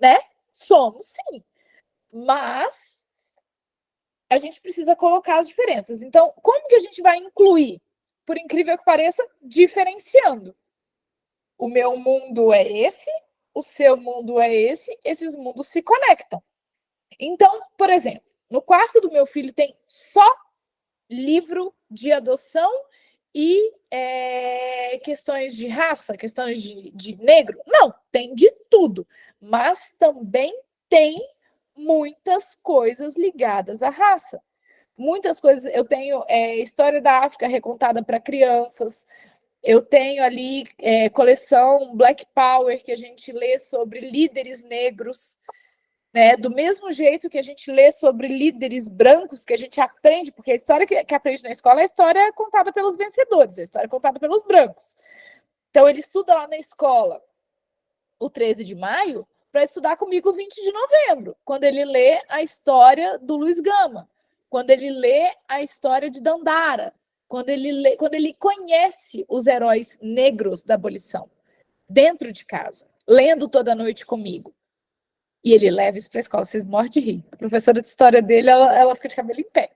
né? Somos, sim. Mas a gente precisa colocar as diferenças. Então, como que a gente vai incluir? Por incrível que pareça, diferenciando. O meu mundo é esse, o seu mundo é esse, esses mundos se conectam. Então, por exemplo, no quarto do meu filho tem só livro de adoção e questões de raça, questões de negro. Não, tem de tudo, mas também tem muitas coisas ligadas à raça. Muitas coisas. Eu tenho história da África recontada para crianças. Eu tenho ali coleção Black Power, que a gente lê sobre líderes negros, né? Do mesmo jeito que a gente lê sobre líderes brancos, que a gente aprende, porque a história que aprende na escola é a história contada pelos vencedores, a história contada pelos brancos. Então, ele estuda lá na escola o 13 de maio para estudar comigo o 20 de novembro, quando ele lê a história do Luiz Gama, quando ele lê a história de Dandara, quando ele conhece os heróis negros da abolição, dentro de casa, lendo toda noite comigo. E ele leva isso para a escola, vocês morrem de rir. A professora de história dele, ela fica de cabelo em pé.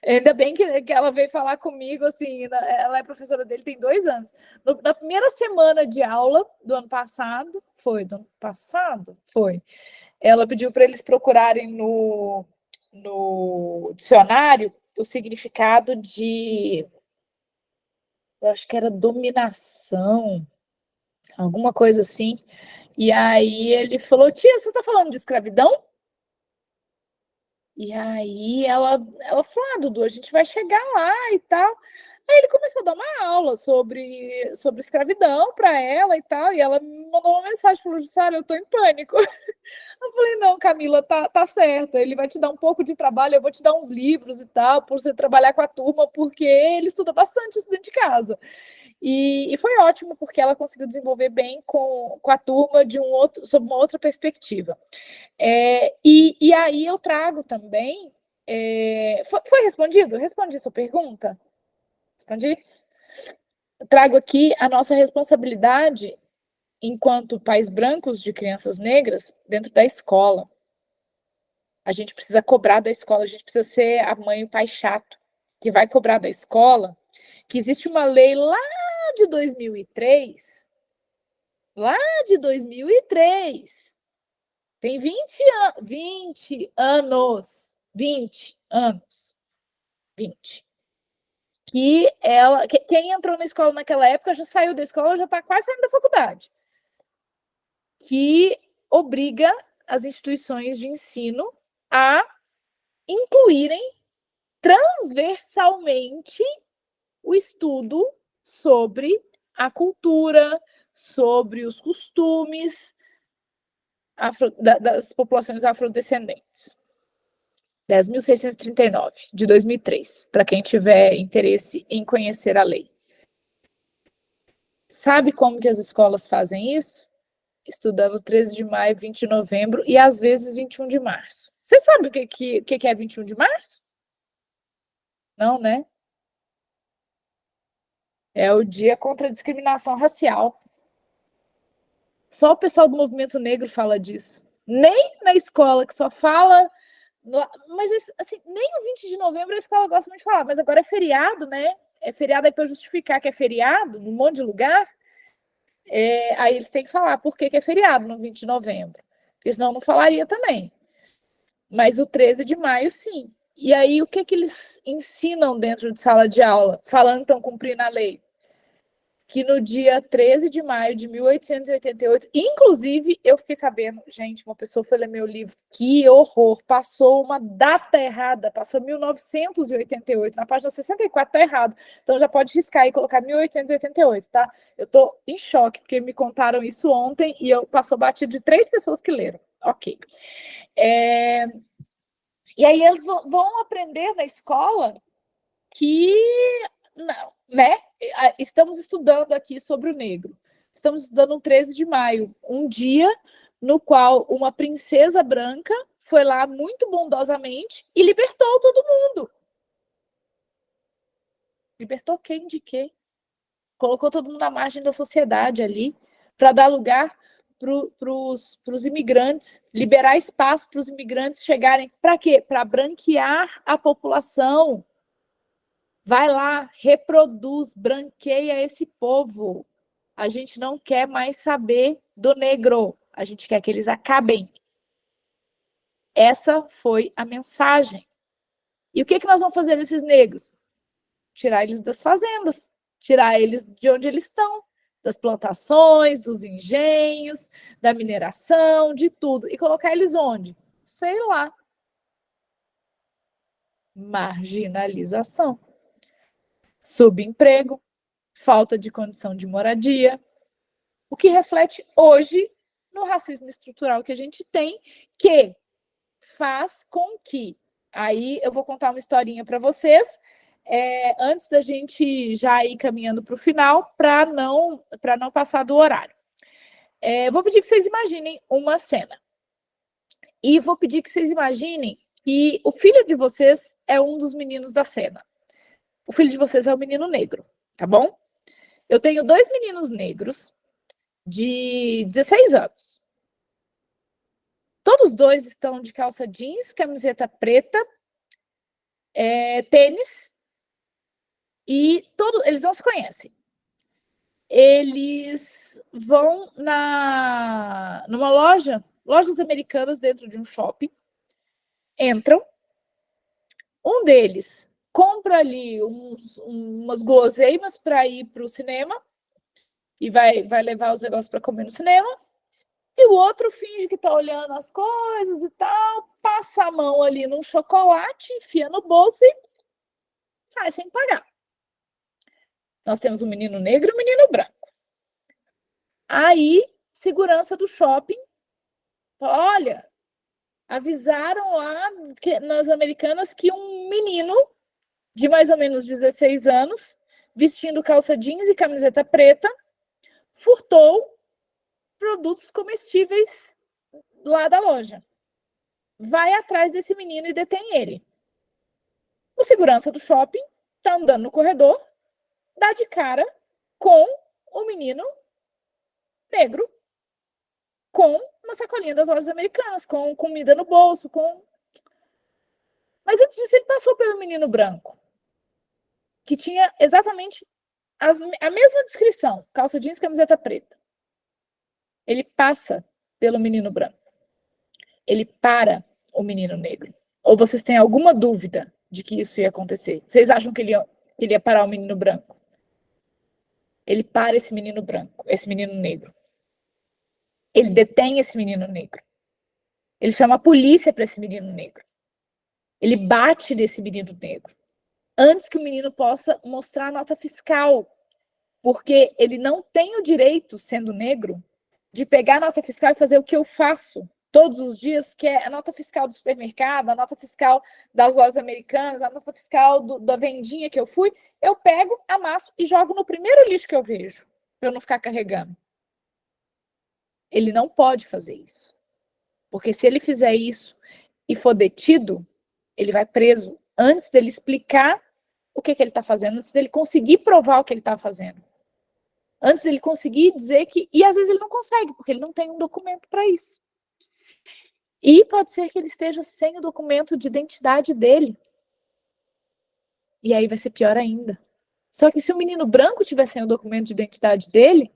Ainda bem que ela veio falar comigo, assim, ela é professora dele, tem 2 anos. Na primeira semana de aula do ano passado, ela pediu para eles procurarem no dicionário o significado de, eu acho que era dominação, alguma coisa assim. E aí ele falou: tia, você está falando de escravidão? E aí ela falou: Dudu, a gente vai chegar lá e tal. Aí ele começou a dar uma aula sobre escravidão para ela e tal. E ela me mandou uma mensagem, falou: Jussara, eu tô em pânico. Eu falei: não, Camila, tá certo. Ele vai te dar um pouco de trabalho, eu vou te dar uns livros e tal, por você trabalhar com a turma, porque ele estuda bastante isso dentro de casa. E foi ótimo, porque ela conseguiu desenvolver bem com a turma sob uma outra perspectiva. E aí eu trago também. Foi respondido? Respondi sua pergunta? Respondi? Eu trago aqui a nossa responsabilidade enquanto pais brancos de crianças negras dentro da escola. A gente precisa cobrar da escola, a gente precisa ser a mãe e o pai chato, que vai cobrar da escola, que existe uma lei lá de 2003, tem 20 anos, 20. Quem entrou na escola naquela época já saiu da escola, já está quase saindo da faculdade. Que obriga as instituições de ensino a incluírem transversalmente o estudo sobre a cultura, sobre os costumes das populações afrodescendentes. 10.639, de 2003, para quem tiver interesse em conhecer a lei. Sabe como que as escolas fazem isso? Estudando 13 de maio, 20 de novembro e, às vezes, 21 de março. Você sabe o que é 21 de março? Não, né? É o dia contra a discriminação racial. Só o pessoal do movimento negro fala disso. Nem na escola, que só fala... Mas, assim, nem o 20 de novembro a escola gosta muito de falar, mas agora é feriado, né? É feriado aí para justificar que é feriado, num monte de lugar. Aí eles têm que falar por que é feriado no 20 de novembro. Porque senão não falaria também. Mas o 13 de maio, sim. E aí, o que eles ensinam dentro de sala de aula, falando que estão cumprindo a lei? Que no dia 13 de maio de 1888, inclusive, eu fiquei sabendo, gente, uma pessoa foi ler meu livro, que horror, passou uma data errada, passou 1988, na página 64 tá errado, então já pode riscar e colocar 1888, tá? Eu tô em choque, porque me contaram isso ontem e passou batido de 3 pessoas que leram, ok. E aí eles vão aprender na escola que não, né? Estamos estudando aqui sobre o negro. Estamos estudando um 13 de maio, um dia no qual uma princesa branca foi lá muito bondosamente e libertou todo mundo. Libertou quem de quê? Colocou todo mundo à margem da sociedade ali para dar lugar para os imigrantes, liberar espaço para os imigrantes chegarem. Para quê? Para branquear a população. Vai lá, reproduz, branqueia esse povo. A gente não quer mais saber do negro. A gente quer que eles acabem. Essa foi a mensagem. E o que nós vamos fazer nesses negros? Tirar eles das fazendas, tirar eles de onde eles estão, das plantações, dos engenhos, da mineração, de tudo. E colocar eles onde? Sei lá. Marginalização. Subemprego, falta de condição de moradia, o que reflete hoje no racismo estrutural que a gente tem, que faz com que... Aí eu vou contar uma historinha para vocês, antes da gente já ir caminhando para o final, para não passar do horário. Vou pedir que vocês imaginem uma cena. E vou pedir que vocês imaginem que o filho de vocês é um dos meninos da cena. O filho de vocês é o menino negro, tá bom? Eu tenho 2 meninos negros de 16 anos. Todos 2 estão de calça jeans, camiseta preta, tênis, e eles não se conhecem. Eles vão numa lojas americanas dentro de um shopping, entram, um deles compra ali umas guloseimas para ir para o cinema, e vai levar os negócios para comer no cinema, e o outro finge que está olhando as coisas e tal, passa a mão ali num chocolate, enfia no bolso e sai sem pagar. Nós temos um menino negro e um menino branco. Aí, segurança do shopping, fala, olha, avisaram lá nas Americanas que um menino de mais ou menos 16 anos, vestindo calça jeans e camiseta preta, furtou produtos comestíveis lá da loja. Vai atrás desse menino e detém ele. O segurança do shopping está andando no corredor, dá de cara com o menino negro, com uma sacolinha das lojas americanas, com comida no bolso, Mas antes disso, ele passou pelo menino branco, que tinha exatamente a mesma descrição, calça jeans, camiseta preta. Ele passa pelo menino branco. Ele para o menino negro. Ou vocês têm alguma dúvida de que isso ia acontecer? Vocês acham que ele ia parar o menino branco? Ele para esse menino branco, esse menino negro. Ele detém esse menino negro. Ele chama a polícia para esse menino negro. Ele bate nesse menino negro. Antes que o menino possa mostrar a nota fiscal. Porque ele não tem o direito, sendo negro, de pegar a nota fiscal e fazer o que eu faço todos os dias, que é a nota fiscal do supermercado, a nota fiscal das lojas americanas, a nota fiscal da vendinha que eu fui, eu pego, amasso e jogo no primeiro lixo que eu vejo, para eu não ficar carregando. Ele não pode fazer isso. Porque se ele fizer isso e for detido, ele vai preso antes dele explicar o que ele está fazendo, antes dele conseguir provar o que ele está fazendo. Antes dele conseguir dizer que... E às vezes ele não consegue, porque ele não tem um documento para isso. E pode ser que ele esteja sem o documento de identidade dele. E aí vai ser pior ainda. Só que se o menino branco tiver sem o documento de identidade dele...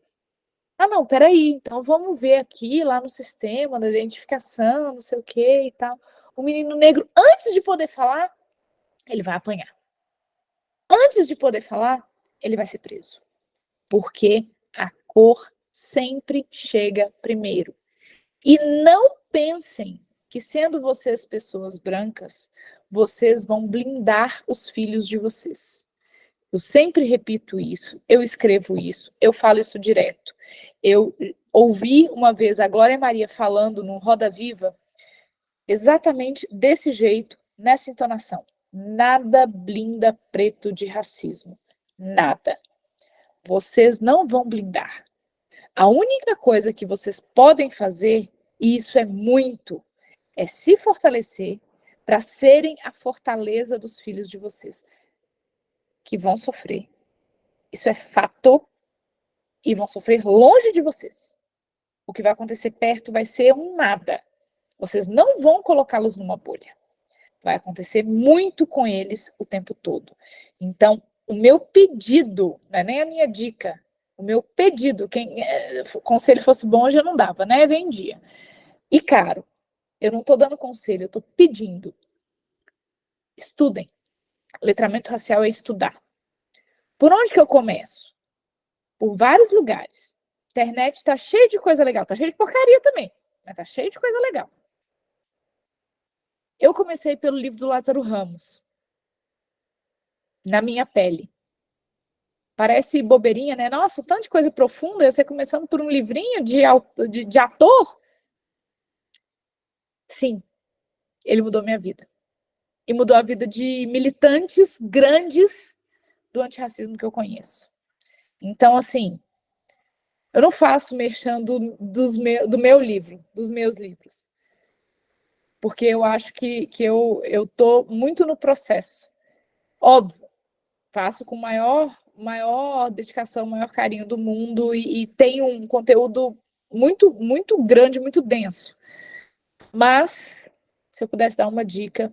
Ah, não, peraí, então vamos ver aqui, lá no sistema da identificação, não sei o que e tal. o menino negro, antes de poder falar, ele vai apanhar. Antes de poder falar, ele vai ser preso. Porque a cor sempre chega primeiro. E não pensem que, sendo vocês pessoas brancas, vocês vão blindar os filhos de vocês. Eu sempre repito isso, eu escrevo isso, eu falo isso direto. Eu ouvi uma vez a Glória Maria falando no Roda Viva, exatamente desse jeito, nessa entonação. Nada blinda preto de racismo. Nada. Vocês não vão blindar. A única coisa que vocês podem fazer, e isso é muito, é se fortalecer para serem a fortaleza dos filhos de vocês, que vão sofrer. Isso é fato, e vão sofrer longe de vocês. O que vai acontecer perto vai ser um nada. Vocês não vão colocá-los numa bolha. Vai acontecer muito com eles o tempo todo. Então, o meu pedido, não é nem a minha dica, o meu pedido, conselho fosse bom, já não dava, né? Vendia. E caro, eu não estou dando conselho, eu estou pedindo. Estudem. Letramento racial é estudar. Por onde que eu começo? Por vários lugares. A internet está cheia de coisa legal, está cheia de porcaria também, mas está cheia de coisa legal. Eu comecei pelo livro do Lázaro Ramos, Na Minha Pele. Parece bobeirinha, né? Nossa, tanto de coisa profunda, você começando por um livrinho de ator. Sim, ele mudou minha vida. E mudou a vida de militantes grandes do antirracismo que eu conheço. Então, assim, eu não faço merchan do meu livro, dos meus livros. Porque eu acho que eu estou muito no processo. Óbvio, faço com maior dedicação, maior carinho do mundo e tenho um conteúdo muito, muito grande, muito denso. Mas, se eu pudesse dar uma dica,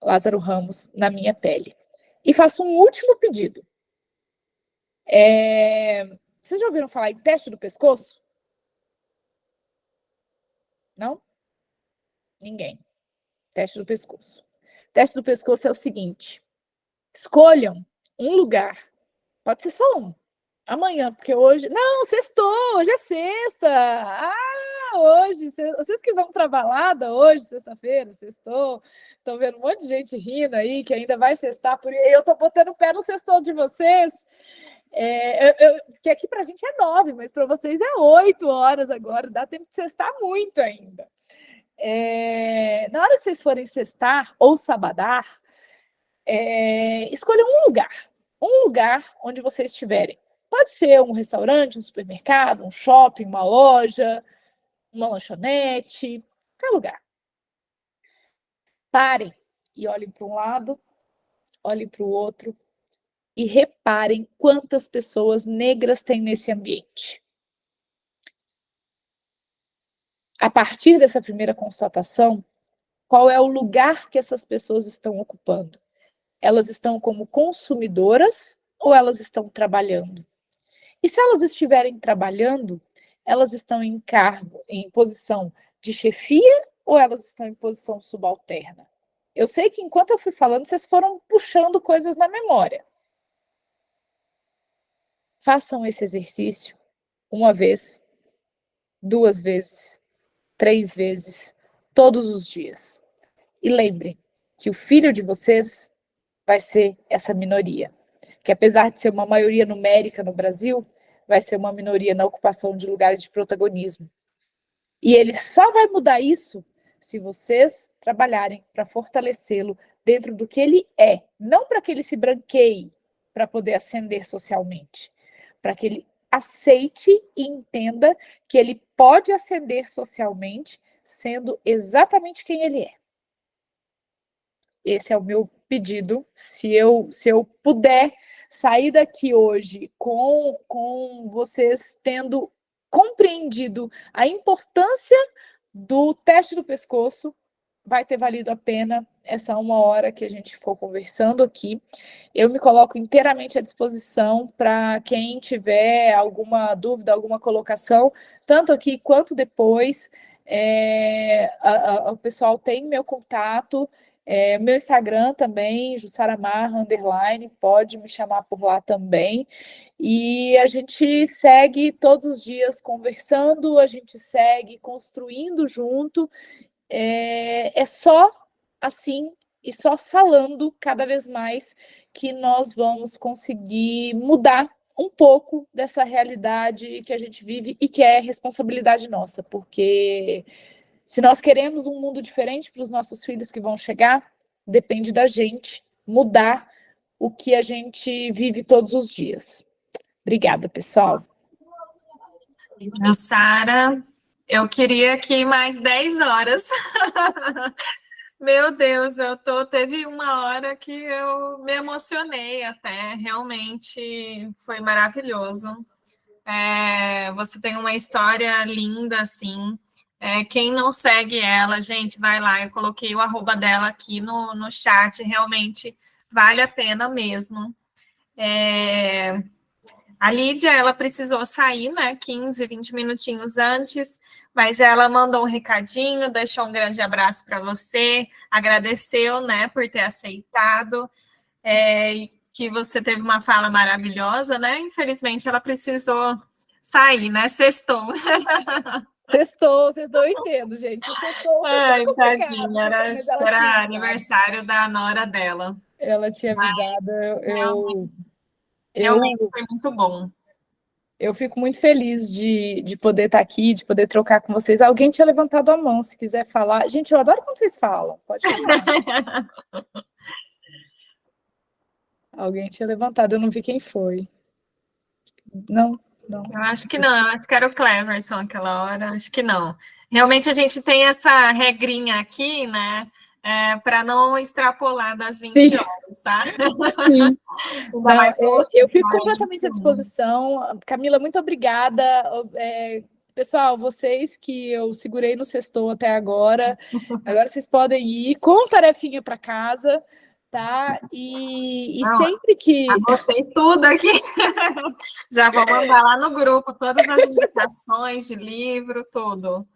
Lázaro Ramos, Na Minha Pele. E faço um último pedido. Vocês já ouviram falar em teste do pescoço? Não? Ninguém. Teste do pescoço. Teste do pescoço é o seguinte: escolham um lugar. Pode ser só um. Amanhã, porque hoje... Não, sextou, hoje é sexta. Hoje, vocês que vão para balada hoje, sexta-feira, sextou. Estou vendo um monte de gente rindo aí, que ainda vai sextar. Eu estou botando o pé no sextou de vocês. Que aqui para a gente é 9, mas para vocês é 8 horas agora. Dá tempo de sextar muito ainda. Na hora que vocês forem sextar ou sabadar, escolham um lugar onde vocês estiverem. Pode ser um restaurante, um supermercado, um shopping, uma loja, uma lanchonete, qualquer lugar. Parem e olhem para um lado, olhem para o outro e reparem quantas pessoas negras tem nesse ambiente. A partir dessa primeira constatação, qual é o lugar que essas pessoas estão ocupando? Elas estão como consumidoras ou elas estão trabalhando? E se elas estiverem trabalhando, elas estão em cargo, em posição de chefia ou elas estão em posição subalterna? Eu sei que enquanto eu fui falando, vocês foram puxando coisas na memória. Façam esse exercício uma vez, 2 vezes, 3 vezes, todos os dias. E lembrem que o filho de vocês vai ser essa minoria, que apesar de ser uma maioria numérica no Brasil, vai ser uma minoria na ocupação de lugares de protagonismo. E ele só vai mudar isso se vocês trabalharem para fortalecê-lo dentro do que ele é, não para que ele se branqueie para poder ascender socialmente, para que ele aceite e entenda que ele pode ascender socialmente sendo exatamente quem ele é. Esse é o meu pedido. Se eu puder sair daqui hoje com vocês tendo compreendido a importância do teste do pescoço, vai ter valido a pena essa 1 hora que a gente ficou conversando aqui. Eu me coloco inteiramente à disposição para quem tiver alguma dúvida, alguma colocação, tanto aqui quanto depois. O pessoal tem meu contato, meu Instagram também, Jussara Marra, _, pode me chamar por lá também. E a gente segue todos os dias conversando, a gente segue construindo junto. É só assim e só falando cada vez mais que nós vamos conseguir mudar um pouco dessa realidade que a gente vive e que é responsabilidade nossa, porque se nós queremos um mundo diferente para os nossos filhos que vão chegar, depende da gente mudar o que a gente vive todos os dias. Obrigada, pessoal. Jussara, eu queria aqui mais 10 horas. Meu Deus, teve uma hora que eu me emocionei até, realmente foi maravilhoso. Você tem uma história linda, assim. Quem não segue ela, gente, vai lá, eu coloquei o @ dela aqui no chat, realmente vale a pena mesmo. A Lídia, ela precisou sair, né, 15, 20 minutinhos antes, mas ela mandou um recadinho, deixou um grande abraço para você, agradeceu, né, por ter aceitado, e que você teve uma fala maravilhosa, né, infelizmente ela precisou sair, né, sextou. Sextou, eu entendo, gente. Sextou Ai, complicado, tadinha, era aniversário da nora dela. Ela tinha avisado, Realmente foi muito bom. Eu fico muito feliz de poder estar aqui, de poder trocar com vocês. Alguém tinha levantado a mão, se quiser falar. Gente, eu adoro quando vocês falam. Pode falar. Alguém tinha levantado, eu não vi quem foi. Não. Eu acho que não, eu acho que era o Cleverson aquela hora, acho que não. Realmente a gente tem essa regrinha aqui, né? Para não extrapolar das 20 horas, tá? Sim. Não, eu fico completamente à disposição. Camila, muito obrigada. Pessoal, vocês que eu segurei no sextou até agora vocês podem ir com tarefinha para casa, tá? E sempre que... Anotei tudo aqui. Já vou mandar lá no grupo todas as indicações de livro, tudo.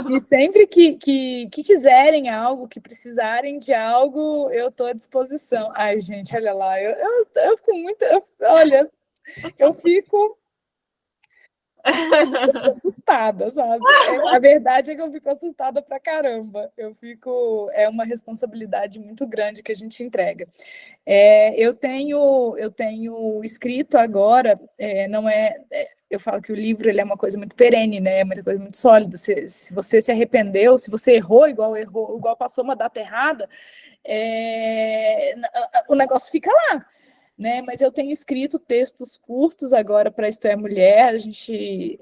E sempre que quiserem algo, que precisarem de algo, eu estou à disposição. Ai, gente, olha lá, eu fico muito... eu fico assustada, sabe? A verdade é que eu fico assustada pra caramba. É uma responsabilidade muito grande que a gente entrega. Eu tenho escrito agora, eu falo que o livro ele é uma coisa muito perene, né? É uma coisa muito sólida. Se você se arrependeu, se você errou, igual passou uma data errada, o negócio fica lá. Né? Mas eu tenho escrito textos curtos agora para Isto é Mulher, a gente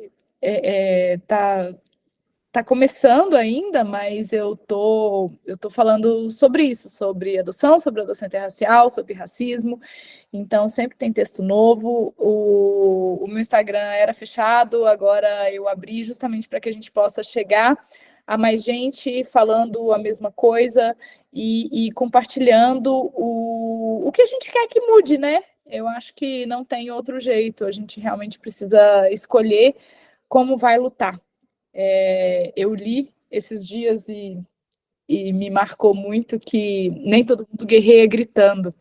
tá começando ainda, mas eu tô falando sobre isso, sobre adoção interracial, sobre racismo, então sempre tem texto novo. O meu Instagram era fechado, agora eu abri justamente para que a gente possa chegar a mais gente falando a mesma coisa e compartilhando o que a gente quer que mude, né? Eu acho que não tem outro jeito, a gente realmente precisa escolher como vai lutar. Eu li esses dias e me marcou muito que nem todo mundo guerreia gritando.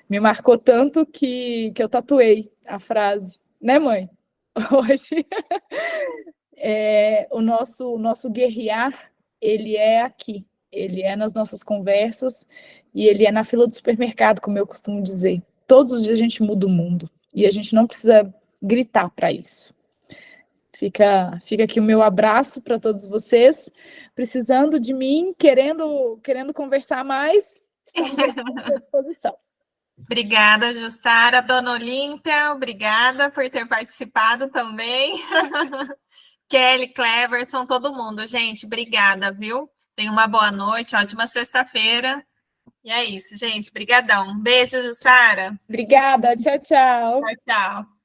Me marcou tanto que eu tatuei a frase, né, mãe? Hoje... o nosso guerrear, ele é aqui, ele é nas nossas conversas e ele é na fila do supermercado, como eu costumo dizer. Todos os dias a gente muda o mundo e a gente não precisa gritar para isso. Fica aqui o meu abraço para todos vocês, precisando de mim, querendo conversar mais, estamos à disposição. Obrigada, Jussara. Dona Olímpia, obrigada por ter participado também. Kelly, Cleverson, todo mundo. Gente, obrigada, viu? Tenha uma boa noite, ótima sexta-feira. E é isso, gente. Brigadão. Beijo, Jussara. Obrigada. Tchau, tchau. Tchau, tchau.